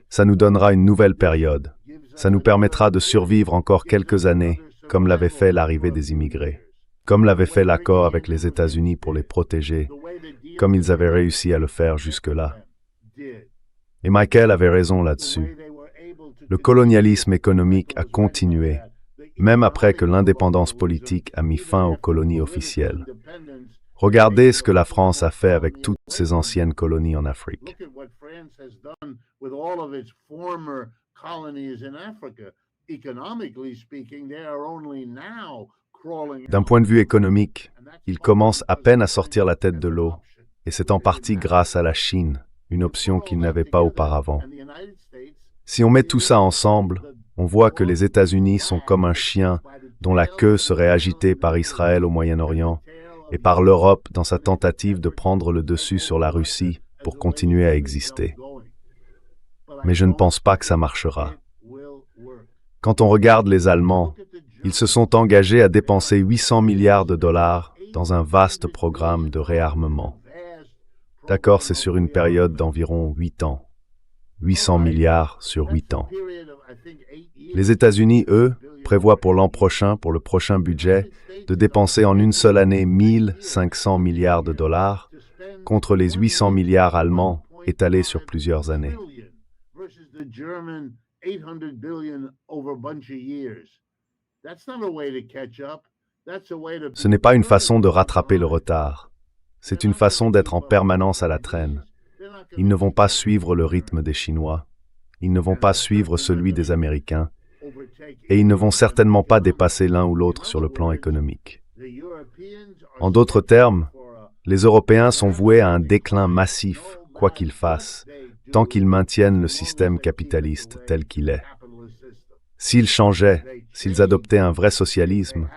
[SPEAKER 2] Ça nous donnera une nouvelle période. Ça nous permettra de survivre encore quelques années, comme l'avait fait l'arrivée des immigrés, comme l'avait fait l'accord avec les États-Unis pour les protéger, comme ils avaient réussi à le faire jusque-là. Et Michael avait raison là-dessus. Le colonialisme économique a continué, même après que l'indépendance politique a mis fin aux colonies officielles. Regardez ce que la France a fait avec toutes ses anciennes colonies en Afrique. D'un point de vue économique, ils commencent à peine à sortir la tête de l'eau, et c'est en partie grâce à la Chine, une option qu'ils n'avaient pas auparavant. Si on met tout ça ensemble, on voit que les États-Unis sont comme un chien dont la queue serait agitée par Israël au Moyen-Orient et par l'Europe dans sa tentative de prendre le dessus sur la Russie pour continuer à exister. Mais je ne pense pas que ça marchera. Quand on regarde les Allemands, ils se sont engagés à dépenser 800 milliards de dollars dans un vaste programme de réarmement. D'accord, c'est sur une période d'environ 8 ans. 800 milliards sur 8 ans. Les États-Unis, eux, prévoient pour l'an prochain, pour le prochain budget, de dépenser en une seule année 1500 milliards de dollars contre les 800 milliards allemands étalés sur plusieurs années. Ce n'est pas une façon de rattraper le retard. C'est une façon d'être en permanence à la traîne. Ils ne vont pas suivre le rythme des Chinois. Ils ne vont pas suivre celui des Américains. Et ils ne vont certainement pas dépasser l'un ou l'autre sur le plan économique. En d'autres termes, les Européens sont voués à un déclin massif, quoi qu'ils fassent, tant qu'ils maintiennent le système capitaliste tel qu'il est. S'ils changeaient, s'ils adoptaient un vrai socialisme,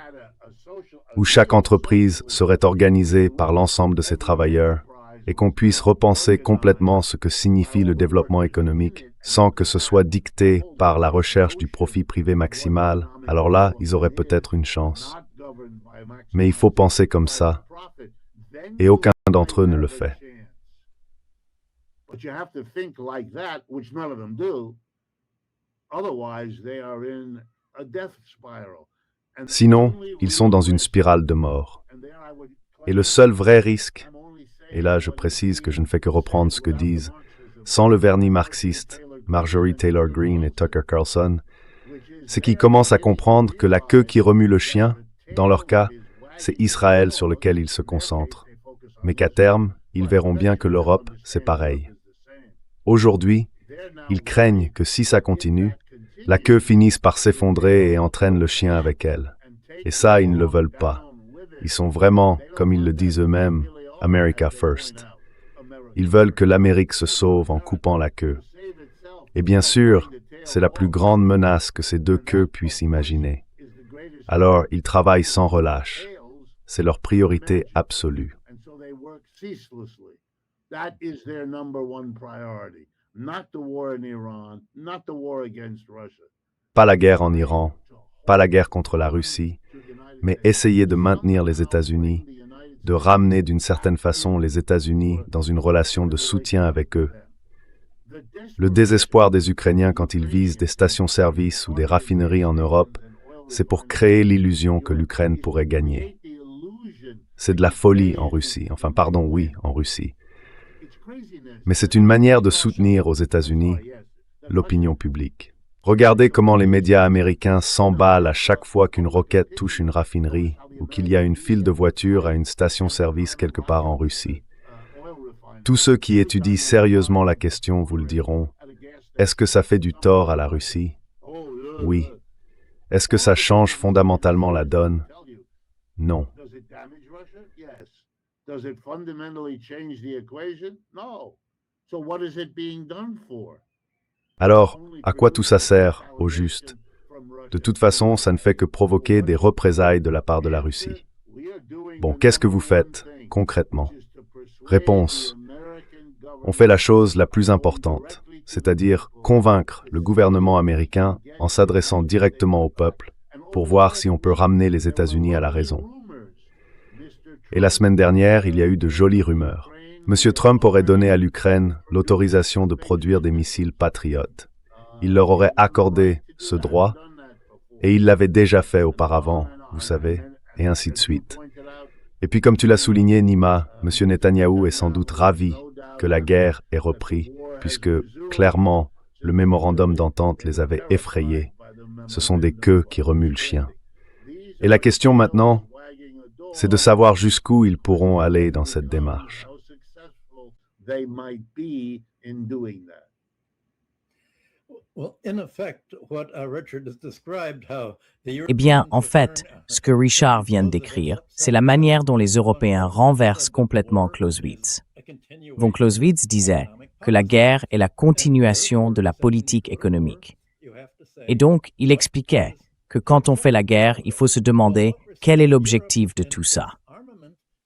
[SPEAKER 2] où chaque entreprise serait organisée par l'ensemble de ses travailleurs, et qu'on puisse repenser complètement ce que signifie le développement économique, sans que ce soit dicté par la recherche du profit privé maximal, alors là, ils auraient peut-être une chance. Mais il faut penser comme ça, et aucun d'entre eux ne le fait. Sinon, ils sont dans une spirale de mort. Et le seul vrai risque, et là je précise que je ne fais que reprendre ce que disent, sans le vernis marxiste, Marjorie Taylor Greene et Tucker Carlson, c'est qu'ils commencent à comprendre que la queue qui remue le chien, dans leur cas, c'est Israël sur lequel ils se concentrent, mais qu'à terme, ils verront bien que l'Europe, c'est pareil. Aujourd'hui, ils craignent que si ça continue, la queue finisse par s'effondrer et entraîne le chien avec elle. Et ça, ils ne le veulent pas. Ils sont vraiment, comme ils le disent eux-mêmes, America First. Ils veulent que l'Amérique se sauve en coupant la queue. Et bien sûr, c'est la plus grande menace que ces deux queues puissent imaginer. Alors, ils travaillent sans relâche. C'est leur priorité absolue. Pas la guerre en Iran, pas la guerre contre la Russie, mais essayer de maintenir les États-Unis, de ramener d'une certaine façon les États-Unis dans une relation de soutien avec eux. Le désespoir des Ukrainiens quand ils visent des stations-service ou des raffineries en Europe, c'est pour créer l'illusion que l'Ukraine pourrait gagner. C'est de la folie en Russie, en Russie. Mais c'est une manière de soutenir aux États-Unis l'opinion publique. Regardez comment les médias américains s'emballent à chaque fois qu'une roquette touche une raffinerie ou qu'il y a une file de voitures à une station-service quelque part en Russie. Tous ceux qui étudient sérieusement la question vous le diront. Est-ce que ça fait du tort à la Russie? Oui. Est-ce que ça change fondamentalement la donne? Non. Alors, à quoi tout ça sert, au juste? De toute façon, ça ne fait que provoquer des représailles de la part de la Russie. Bon, qu'est-ce que vous faites concrètement? Réponse. On fait la chose la plus importante, c'est-à-dire convaincre le gouvernement américain en s'adressant directement au peuple pour voir si on peut ramener les États-Unis à la raison. Et la semaine dernière, il y a eu de jolies rumeurs. M. Trump aurait donné à l'Ukraine l'autorisation de produire des missiles Patriot. Il leur aurait accordé ce droit, et il l'avait déjà fait auparavant, vous savez, et ainsi de suite. Et puis comme tu l'as souligné, Nima, M. Netanyahou est sans doute ravi que la guerre ait repris, puisque, clairement, le mémorandum d'entente les avait effrayés. Ce sont des queues qui remuent le chien. Et la question maintenant, c'est de savoir jusqu'où ils pourront aller dans cette démarche.
[SPEAKER 3] Eh bien, en fait, ce que Richard vient de décrire, c'est la manière dont les Européens renversent complètement Clausewitz. Von Clausewitz disait que la guerre est la continuation de la politique économique. Et donc, il expliquait que quand on fait la guerre, il faut se demander quel est l'objectif de tout ça.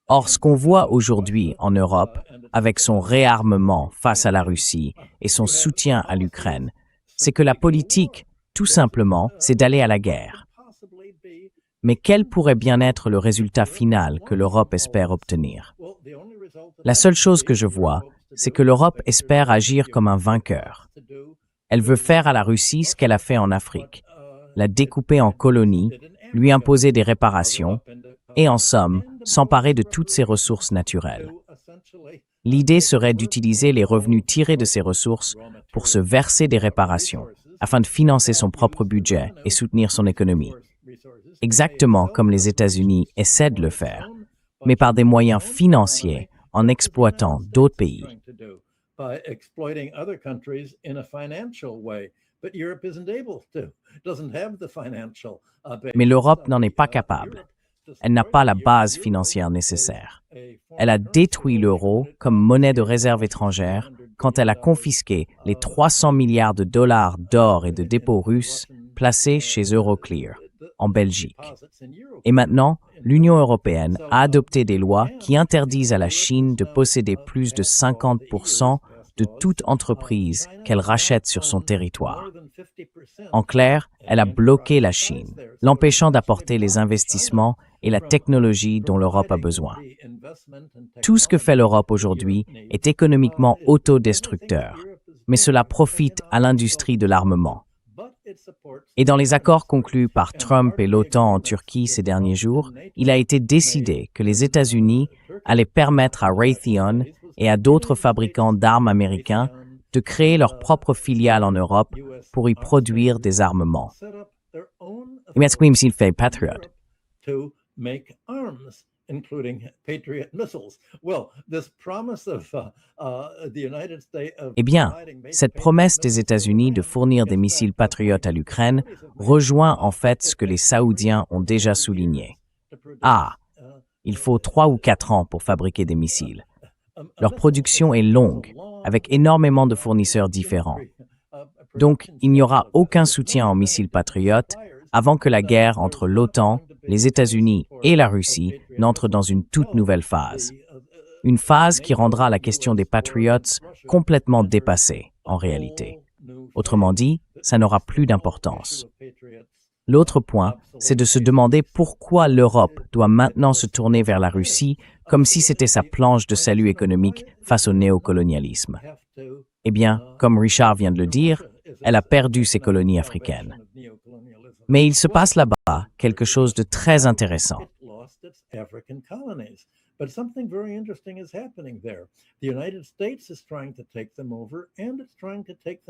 [SPEAKER 3] Or, ce qu'on voit aujourd'hui en Europe, avec son réarmement face à la Russie et son soutien à l'Ukraine, c'est que la politique, tout simplement, c'est d'aller à la guerre. Mais quel pourrait bien être le résultat final que l'Europe espère obtenir? La seule chose que je vois, c'est que l'Europe espère agir comme un vainqueur. Elle veut faire à la Russie ce qu'elle a fait en Afrique, la découper en colonies, lui imposer des réparations et, en somme, s'emparer de toutes ses ressources naturelles. L'idée serait d'utiliser les revenus tirés de ces ressources pour se verser des réparations, afin de financer son propre budget et soutenir son économie. Exactement comme les États-Unis essaient de le faire, mais par des moyens financiers en exploitant d'autres pays. Mais l'Europe n'en est pas capable. Elle n'a pas la base financière nécessaire. Elle a détruit l'euro comme monnaie de réserve étrangère quand elle a confisqué les 300 milliards de dollars d'or et de dépôts russes placés chez Euroclear, en Belgique. Et maintenant, l'Union européenne a adopté des lois qui interdisent à la Chine de posséder plus de 50% de toute entreprise qu'elle rachète sur son territoire. En clair, elle a bloqué la Chine, l'empêchant d'apporter les investissements et la technologie dont l'Europe a besoin. Tout ce que fait l'Europe aujourd'hui est économiquement autodestructeur, mais cela profite à l'industrie de l'armement. Et dans les accords conclus par Trump et l'OTAN en Turquie ces derniers jours, il a été décidé que les États-Unis allaient permettre à Raytheon et à d'autres fabricants d'armes américains de créer leur propre filiale en Europe pour y produire des armements. Et maintenant, s'il fait Patriot. Eh bien, cette promesse des États-Unis de fournir des missiles Patriot à l'Ukraine rejoint en fait ce que les Saoudiens ont déjà souligné. Il faut 3 ou 4 ans pour fabriquer des missiles. Leur production est longue, avec énormément de fournisseurs différents. Donc, il n'y aura aucun soutien en missiles Patriot avant que la guerre entre l'OTAN, les États-Unis et la Russie n'entre dans une toute nouvelle phase. Une phase qui rendra la question des Patriots complètement dépassée, en réalité. Autrement dit, ça n'aura plus d'importance. L'autre point, c'est de se demander pourquoi l'Europe doit maintenant se tourner vers la Russie comme si c'était sa planche de salut économique face au néocolonialisme. Eh bien, comme Richard vient de le dire, elle a perdu ses colonies africaines. Mais il se passe là-bas quelque chose de très intéressant.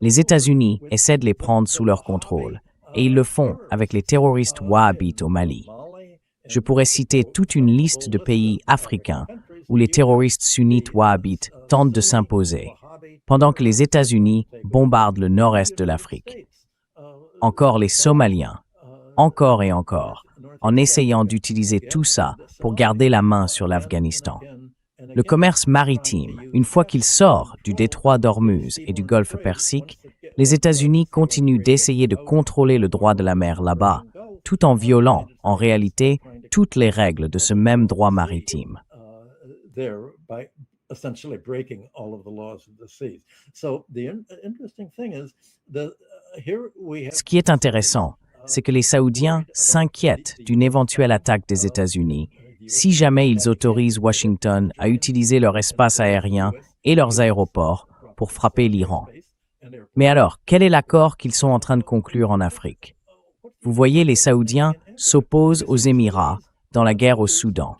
[SPEAKER 3] Les États-Unis essaient de les prendre sous leur contrôle, et ils le font avec les terroristes wahhabites au Mali. Je pourrais citer toute une liste de pays africains où les terroristes sunnites wahhabites tentent de s'imposer, pendant que les États-Unis bombardent le nord-est de l'Afrique. Encore les Somaliens, encore et encore, en essayant d'utiliser tout ça pour garder la main sur l'Afghanistan. Le commerce maritime, une fois qu'il sort du détroit d'Ormuz et du golfe Persique, les États-Unis continuent d'essayer de contrôler le droit de la mer là-bas, tout en violant, en réalité, toutes les règles de ce même droit maritime. Ce qui est intéressant, c'est que les Saoudiens s'inquiètent d'une éventuelle attaque des États-Unis si jamais ils autorisent Washington à utiliser leur espace aérien et leurs aéroports pour frapper l'Iran. Mais alors, quel est l'accord qu'ils sont en train de conclure en Afrique? Vous voyez, les Saoudiens s'opposent aux Émirats dans la guerre au Soudan.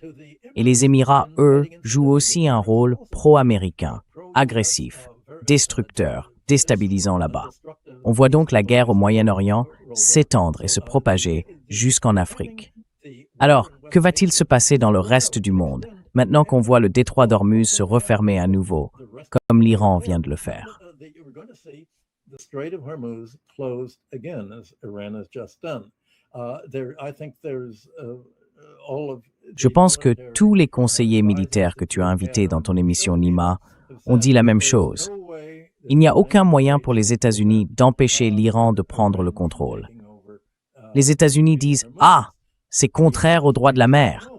[SPEAKER 3] Et les Émirats, eux, jouent aussi un rôle pro-américain, agressif, destructeur, déstabilisant là-bas. On voit donc la guerre au Moyen-Orient s'étendre et se propager jusqu'en Afrique. Alors, que va-t-il se passer dans le reste du monde, maintenant qu'on voit le détroit d'Ormuz se refermer à nouveau, comme l'Iran vient de le faire? Je pense que tous les conseillers militaires que tu as invités dans ton émission Nima ont dit la même chose. Il n'y a aucun moyen pour les États-Unis d'empêcher l'Iran de prendre le contrôle. Les États-Unis disent « Ah, c'est contraire au droit de la mer »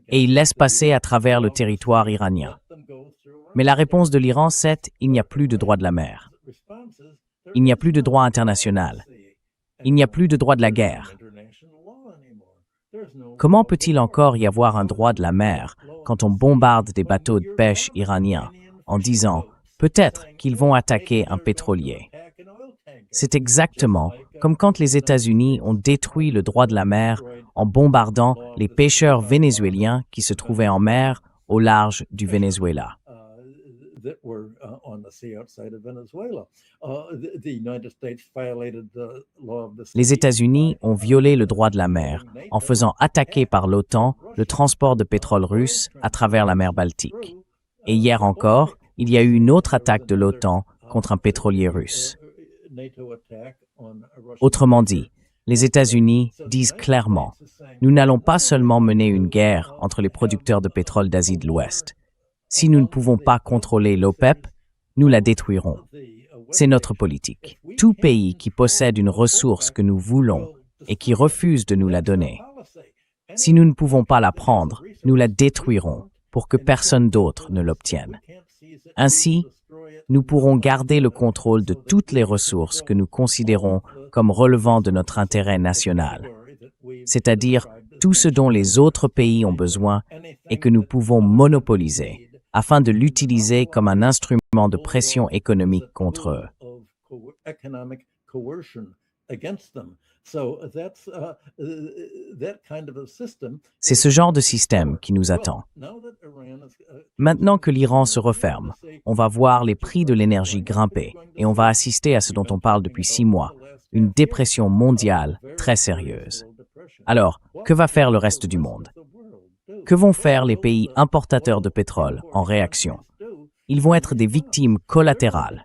[SPEAKER 3] et ils laissent passer à travers le territoire iranien. Mais la réponse de l'Iran, c'est « Il n'y a plus de droit de la mer. Il n'y a plus de droit international. Il n'y a plus de droit de la guerre. » Comment peut-il encore y avoir un droit de la mer quand on bombarde des bateaux de pêche iraniens en disant peut-être qu'ils vont attaquer un pétrolier? C'est exactement comme quand les États-Unis ont détruit le droit de la mer en bombardant les pêcheurs vénézuéliens qui se trouvaient en mer au large du Venezuela. Les États-Unis ont violé le droit de la mer en faisant attaquer par l'OTAN le transport de pétrole russe à travers la mer Baltique. Et hier encore, il y a eu une autre attaque de l'OTAN contre un pétrolier russe. Autrement dit, les États-Unis disent clairement « Nous n'allons pas seulement mener une guerre entre les producteurs de pétrole d'Asie de l'Ouest. Si nous ne pouvons pas contrôler l'OPEP, nous la détruirons. C'est notre politique. Tout pays qui possède une ressource que nous voulons et qui refuse de nous la donner, si nous ne pouvons pas la prendre, nous la détruirons pour que personne d'autre ne l'obtienne. Ainsi, nous pourrons garder le contrôle de toutes les ressources que nous considérons comme relevant de notre intérêt national, c'est-à-dire tout ce dont les autres pays ont besoin et que nous pouvons monopoliser, afin de l'utiliser comme un instrument de pression économique contre eux. C'est ce genre de système qui nous attend. Maintenant que l'Iran se referme, on va voir les prix de l'énergie grimper et on va assister à ce dont on parle depuis 6 mois, une dépression mondiale très sérieuse. Alors, que va faire le reste du monde? Que vont faire les pays importateurs de pétrole en réaction? Ils vont être des victimes collatérales,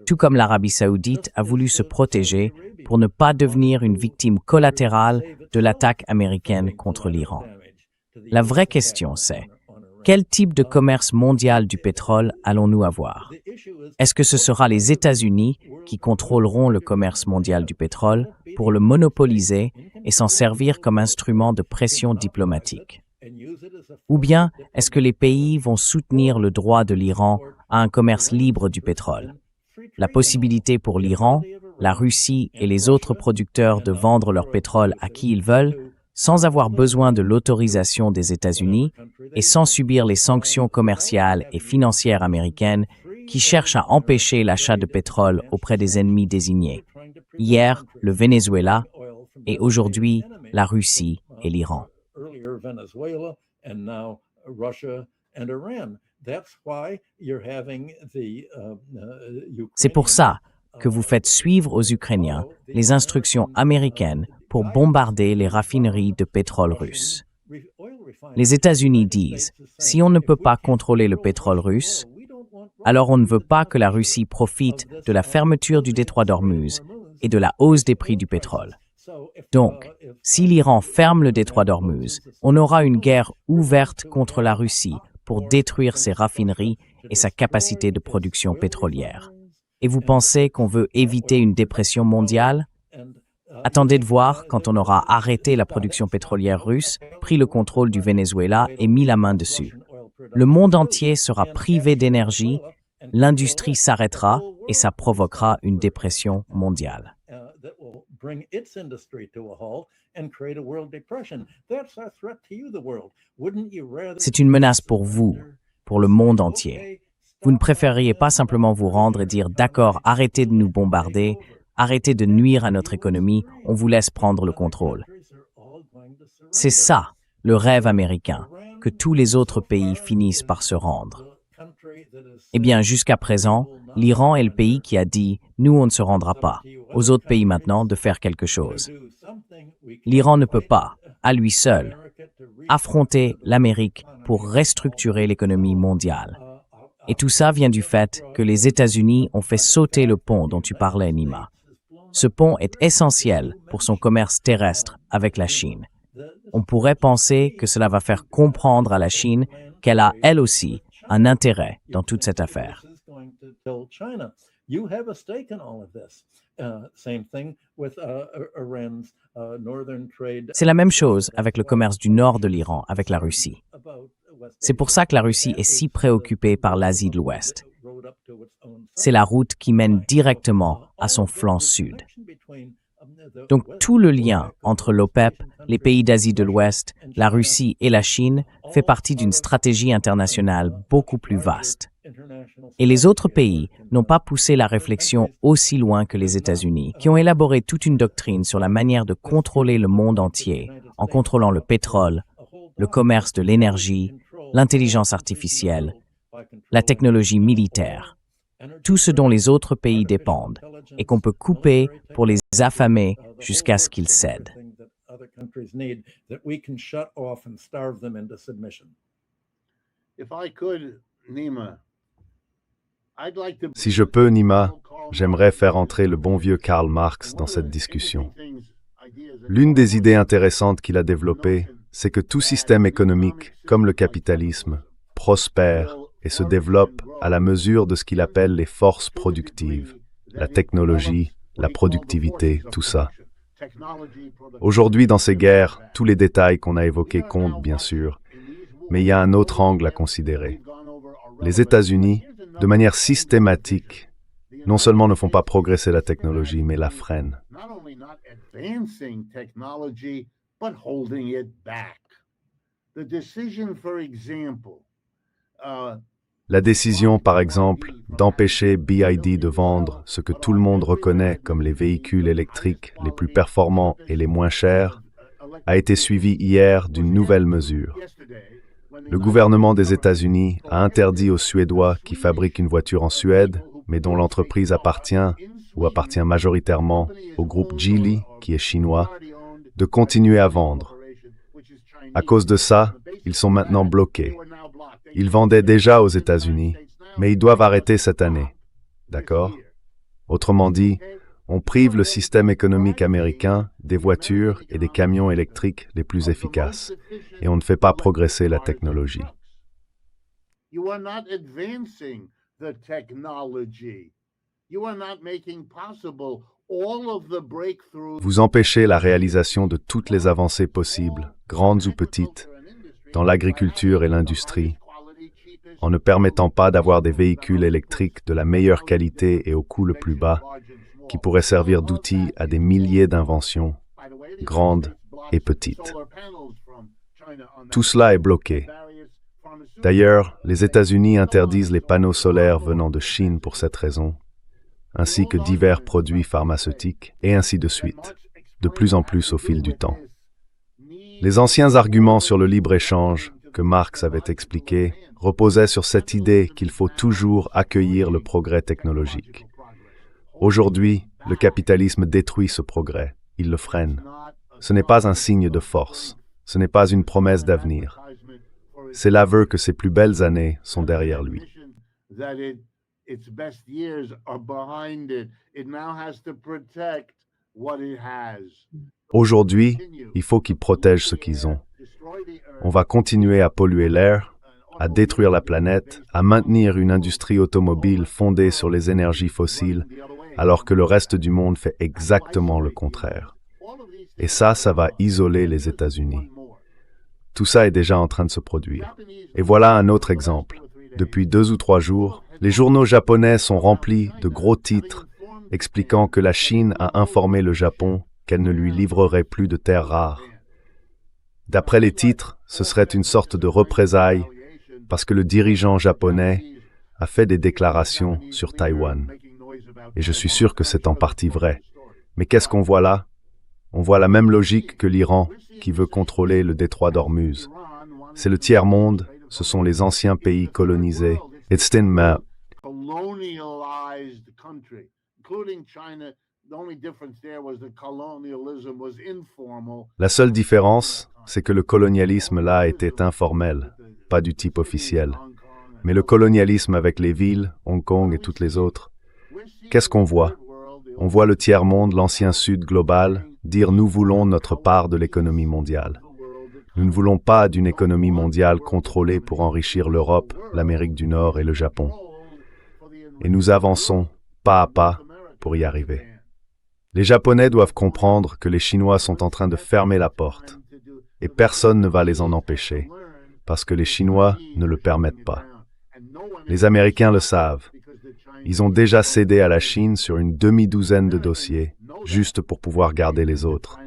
[SPEAKER 3] tout comme l'Arabie saoudite a voulu se protéger pour ne pas devenir une victime collatérale de l'attaque américaine contre l'Iran. La vraie question, c'est quel type de commerce mondial du pétrole allons-nous avoir? Est-ce que ce sera les États-Unis qui contrôleront le commerce mondial du pétrole pour le monopoliser et s'en servir comme instrument de pression diplomatique? Ou bien est-ce que les pays vont soutenir le droit de l'Iran à un commerce libre du pétrole? La possibilité pour l'Iran, la Russie et les autres producteurs de vendre leur pétrole à qui ils veulent, sans avoir besoin de l'autorisation des États-Unis et sans subir les sanctions commerciales et financières américaines qui cherchent à empêcher l'achat de pétrole auprès des ennemis désignés. Hier, le Venezuela et aujourd'hui, la Russie et l'Iran. C'est pour ça que vous faites suivre aux Ukrainiens les instructions américaines pour bombarder les raffineries de pétrole russe. Les États-Unis disent, si on ne peut pas contrôler le pétrole russe, alors on ne veut pas que la Russie profite de la fermeture du détroit d'Ormuz et de la hausse des prix du pétrole. Donc, si l'Iran ferme le détroit d'Ormuz, on aura une guerre ouverte contre la Russie pour détruire ses raffineries et sa capacité de production pétrolière. Et vous pensez qu'on veut éviter une dépression mondiale? Attendez de voir quand on aura arrêté la production pétrolière russe, pris le contrôle du Venezuela et mis la main dessus. Le monde entier sera privé d'énergie, l'industrie s'arrêtera et ça provoquera une dépression mondiale. C'est une menace pour vous, pour le monde entier. Vous ne préféreriez pas simplement vous rendre et dire « D'accord, arrêtez de nous bombarder, arrêtez de nuire à notre économie, on vous laisse prendre le contrôle. » C'est ça, le rêve américain, que tous les autres pays finissent par se rendre. Eh bien, jusqu'à présent, l'Iran est le pays qui a dit « Nous, on ne se rendra pas ». Aux autres pays maintenant de faire quelque chose. L'Iran ne peut pas, à lui seul, affronter l'Amérique pour restructurer l'économie mondiale. Et tout ça vient du fait que les États-Unis ont fait sauter le pont dont tu parlais, Nima. Ce pont est essentiel pour son commerce terrestre avec la Chine. On pourrait penser que cela va faire comprendre à la Chine qu'elle a, elle aussi, un intérêt dans toute cette affaire. C'est la même chose avec le commerce du nord de l'Iran avec la Russie. C'est pour ça que la Russie est si préoccupée par l'Asie de l'Ouest. C'est la route qui mène directement à son flanc sud. Donc tout le lien entre l'OPEP, les pays d'Asie de l'Ouest, la Russie et la Chine fait partie d'une stratégie internationale beaucoup plus vaste. Et les autres pays n'ont pas poussé la réflexion aussi loin que les États-Unis, qui ont élaboré toute une doctrine sur la manière de contrôler le monde entier en contrôlant le pétrole, le commerce de l'énergie, l'intelligence artificielle, la technologie militaire, tout ce dont les autres pays dépendent et qu'on peut couper pour les affamer jusqu'à ce qu'ils cèdent.
[SPEAKER 2] Si je peux, Nima, j'aimerais faire entrer le bon vieux Karl Marx dans cette discussion. L'une des idées intéressantes qu'il a développées, c'est que tout système économique, comme le capitalisme, prospère et se développe à la mesure de ce qu'il appelle les forces productives, la technologie, la productivité, tout ça. Aujourd'hui, dans ces guerres, tous les détails qu'on a évoqués comptent, bien sûr, mais il y a un autre angle à considérer. Les États-Unis, de manière systématique, non seulement ne font pas progresser la technologie, mais la freinent. La décision, par exemple, d'empêcher BYD de vendre ce que tout le monde reconnaît comme les véhicules électriques les plus performants et les moins chers, a été suivie hier d'une nouvelle mesure. Le gouvernement des États-Unis a interdit aux Suédois qui fabriquent une voiture en Suède, mais dont l'entreprise appartient majoritairement au groupe Geely, qui est chinois, de continuer à vendre. À cause de ça, ils sont maintenant bloqués. Ils vendaient déjà aux États-Unis, mais ils doivent arrêter cette année. D'accord? Autrement dit, on prive le système économique américain des voitures et des camions électriques les plus efficaces, et on ne fait pas progresser la technologie. Vous empêchez la réalisation de toutes les avancées possibles, grandes ou petites, dans l'agriculture et l'industrie, en ne permettant pas d'avoir des véhicules électriques de la meilleure qualité et au coût le plus bas, qui pourraient servir d'outils à des milliers d'inventions, grandes et petites. Tout cela est bloqué. D'ailleurs, les États-Unis interdisent les panneaux solaires venant de Chine pour cette raison, ainsi que divers produits pharmaceutiques, et ainsi de suite, de plus en plus au fil du temps. Les anciens arguments sur le libre-échange que Marx avait expliqués reposaient sur cette idée qu'il faut toujours accueillir le progrès technologique. Aujourd'hui, le capitalisme détruit ce progrès, il le freine. Ce n'est pas un signe de force, ce n'est pas une promesse d'avenir. C'est l'aveu que ses plus belles années sont derrière lui. Aujourd'hui, il faut qu'ils protègent ce qu'ils ont. On va continuer à polluer l'air, à détruire la planète, à maintenir une industrie automobile fondée sur les énergies fossiles, alors que le reste du monde fait exactement le contraire. Et ça va isoler les États-Unis. Tout ça est déjà en train de se produire. Et voilà un autre exemple. Depuis 2 ou 3 jours, les journaux japonais sont remplis de gros titres expliquant que la Chine a informé le Japon qu'elle ne lui livrerait plus de terres rares. D'après les titres, ce serait une sorte de représailles parce que le dirigeant japonais a fait des déclarations sur Taïwan. Et je suis sûr que c'est en partie vrai. Mais qu'est-ce qu'on voit là? On voit la même logique que l'Iran, qui veut contrôler le détroit d'Ormuz. C'est le tiers-monde, ce sont les anciens pays colonisés. La seule différence, c'est que le colonialisme là était informel, pas du type officiel. Mais le colonialisme avec les villes, Hong Kong et toutes les autres, qu'est-ce qu'on voit? On voit le tiers-monde, l'ancien Sud global, dire « nous voulons notre part de l'économie mondiale ». Nous ne voulons pas d'une économie mondiale contrôlée pour enrichir l'Europe, l'Amérique du Nord et le Japon. Et nous avançons, pas à pas, pour y arriver. Les Japonais doivent comprendre que les Chinois sont en train de fermer la porte, et personne ne va les en empêcher, parce que les Chinois ne le permettent pas. Les Américains le savent. Ils ont déjà cédé à la Chine sur une demi-douzaine de dossiers, juste pour pouvoir garder les autres.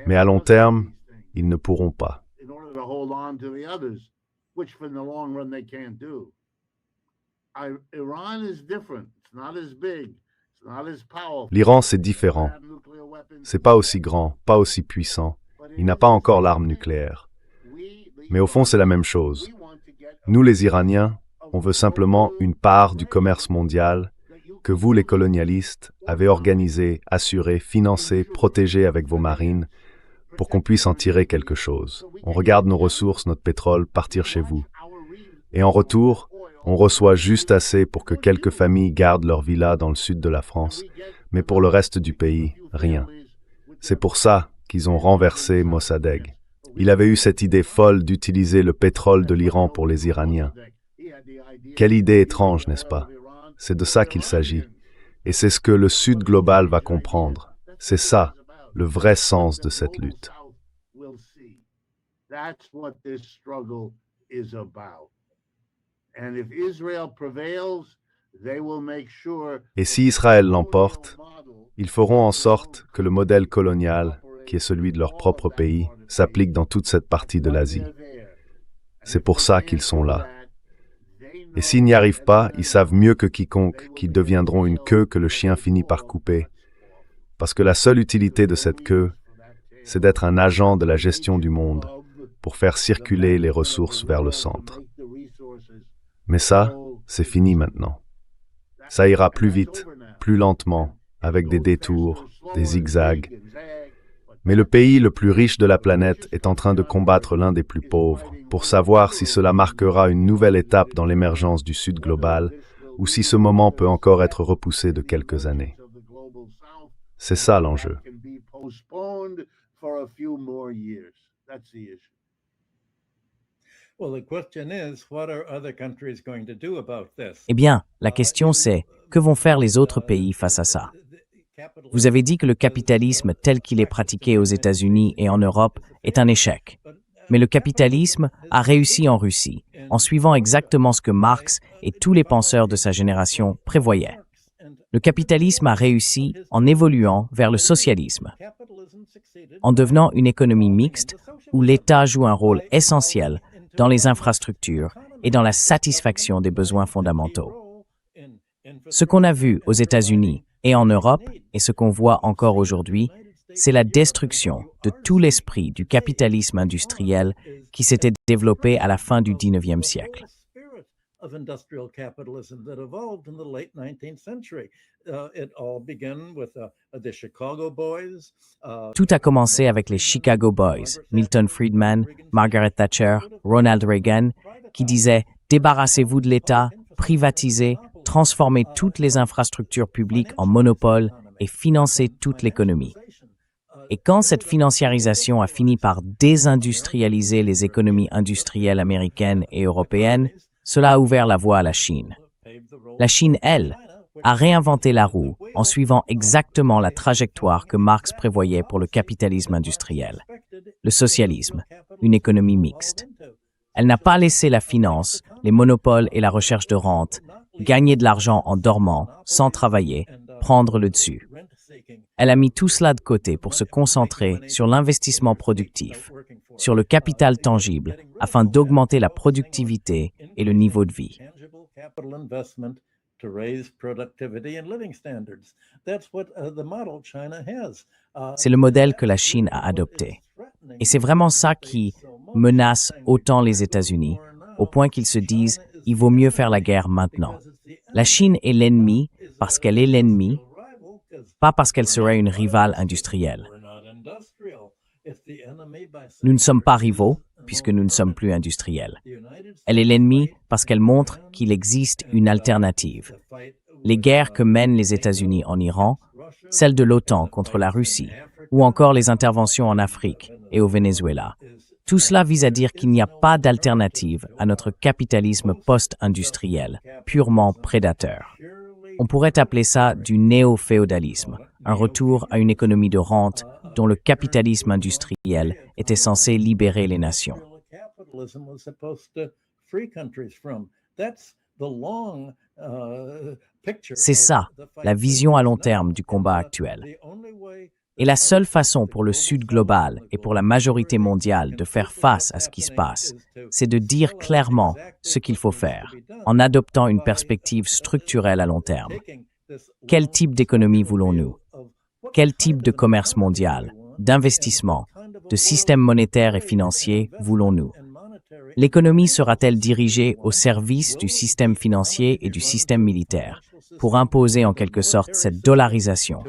[SPEAKER 2] Mais à long terme, ils ne pourront pas. L'Iran, c'est différent. C'est pas aussi grand, pas aussi puissant. Il n'a pas encore l'arme nucléaire. Mais au fond, c'est la même chose. Nous, les Iraniens, on veut simplement une part du commerce mondial que vous, les colonialistes, avez organisé, assuré, financé, protégé avec vos marines pour qu'on puisse en tirer quelque chose. On regarde nos ressources, notre pétrole, partir chez vous. Et en retour, on reçoit juste assez pour que quelques familles gardent leur villa dans le sud de la France, mais pour le reste du pays, rien. C'est pour ça qu'ils ont renversé Mossadegh. Il avait eu cette idée folle d'utiliser le pétrole de l'Iran pour les Iraniens. Quelle idée étrange, n'est-ce pas? C'est de ça qu'il s'agit. Et c'est ce que le Sud global va comprendre. C'est ça, le vrai sens de cette lutte. Et si Israël l'emporte, ils feront en sorte que le modèle colonial, qui est celui de leur propre pays, s'applique dans toute cette partie de l'Asie. C'est pour ça qu'ils sont là. Et s'ils n'y arrivent pas, ils savent mieux que quiconque qu'ils deviendront une queue que le chien finit par couper. Parce que la seule utilité de cette queue, c'est d'être un agent de la gestion du monde, pour faire circuler les ressources vers le centre. Mais ça, c'est fini maintenant. Ça ira plus vite, plus lentement, avec des détours, des zigzags. Mais le pays le plus riche de la planète est en train de combattre l'un des plus pauvres, pour savoir si cela marquera une nouvelle étape dans l'émergence du Sud global, ou si ce moment peut encore être repoussé de quelques années. C'est ça l'enjeu.
[SPEAKER 3] Eh bien, la question c'est, que vont faire les autres pays face à ça? Vous avez dit que le capitalisme tel qu'il est pratiqué aux États-Unis et en Europe est un échec. Mais le capitalisme a réussi en Russie, en suivant exactement ce que Marx et tous les penseurs de sa génération prévoyaient. Le capitalisme a réussi en évoluant vers le socialisme, en devenant une économie mixte où l'État joue un rôle essentiel dans les infrastructures et dans la satisfaction des besoins fondamentaux. Ce qu'on a vu aux États-Unis et en Europe, et ce qu'on voit encore aujourd'hui, c'est la destruction de tout l'esprit du capitalisme industriel qui s'était développé à la fin du XIXe siècle. Tout a commencé avec les Chicago Boys, Milton Friedman, Margaret Thatcher, Ronald Reagan, qui disaient « Débarrassez-vous de l'État, privatisez, transformez toutes les infrastructures publiques en monopoles et financez toute l'économie. » Et quand cette financiarisation a fini par désindustrialiser les économies industrielles américaines et européennes, cela a ouvert la voie à la Chine. La Chine, elle, a réinventé la roue en suivant exactement la trajectoire que Marx prévoyait pour le capitalisme industriel, le socialisme, une économie mixte. Elle n'a pas laissé la finance, les monopoles et la recherche de rente gagner de l'argent en dormant, sans travailler, prendre le dessus. Elle a mis tout cela de côté pour se concentrer sur l'investissement productif, sur le capital tangible, afin d'augmenter la productivité et le niveau de vie. C'est le modèle que la Chine a adopté. Et c'est vraiment ça qui menace autant les États-Unis, au point qu'ils se disent « il vaut mieux faire la guerre maintenant ». La Chine est l'ennemi parce qu'elle est l'ennemi, pas parce qu'elle serait une rivale industrielle. Nous ne sommes pas rivaux, puisque nous ne sommes plus industriels. Elle est l'ennemi parce qu'elle montre qu'il existe une alternative. Les guerres que mènent les États-Unis en Iran, celles de l'OTAN contre la Russie, ou encore les interventions en Afrique et au Venezuela. Tout cela vise à dire qu'il n'y a pas d'alternative à notre capitalisme post-industriel, purement prédateur. On pourrait appeler ça du néo-féodalisme, un retour à une économie de rente dont le capitalisme industriel était censé libérer les nations. C'est ça, la vision à long terme du combat actuel. Et la seule façon pour le Sud global et pour la majorité mondiale de faire face à ce qui se passe, c'est de dire clairement ce qu'il faut faire, en adoptant une perspective structurelle à long terme. Quel type d'économie voulons-nous? Quel type de commerce mondial, d'investissement, de système monétaire et financier voulons-nous? L'économie sera-t-elle dirigée au service du système financier et du système militaire pour imposer en quelque sorte cette dollarisation?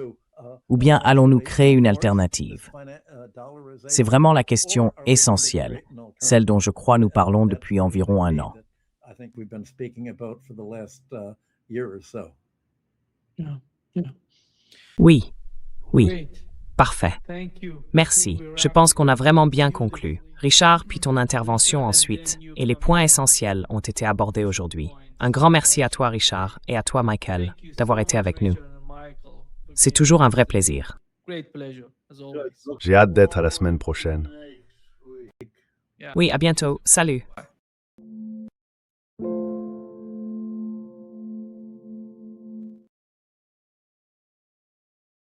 [SPEAKER 3] Ou bien allons-nous créer une alternative? C'est vraiment la question essentielle, celle dont je crois nous parlons depuis environ un an.
[SPEAKER 1] Oui, parfait. Merci. Je pense qu'on a vraiment bien conclu. Richard, puis ton intervention ensuite, et les points essentiels ont été abordés aujourd'hui. Un grand merci à toi, Richard, et à toi, Michael, d'avoir été avec nous. C'est toujours un vrai plaisir.
[SPEAKER 2] J'ai hâte d'être à la semaine prochaine.
[SPEAKER 1] Oui, à bientôt. Salut.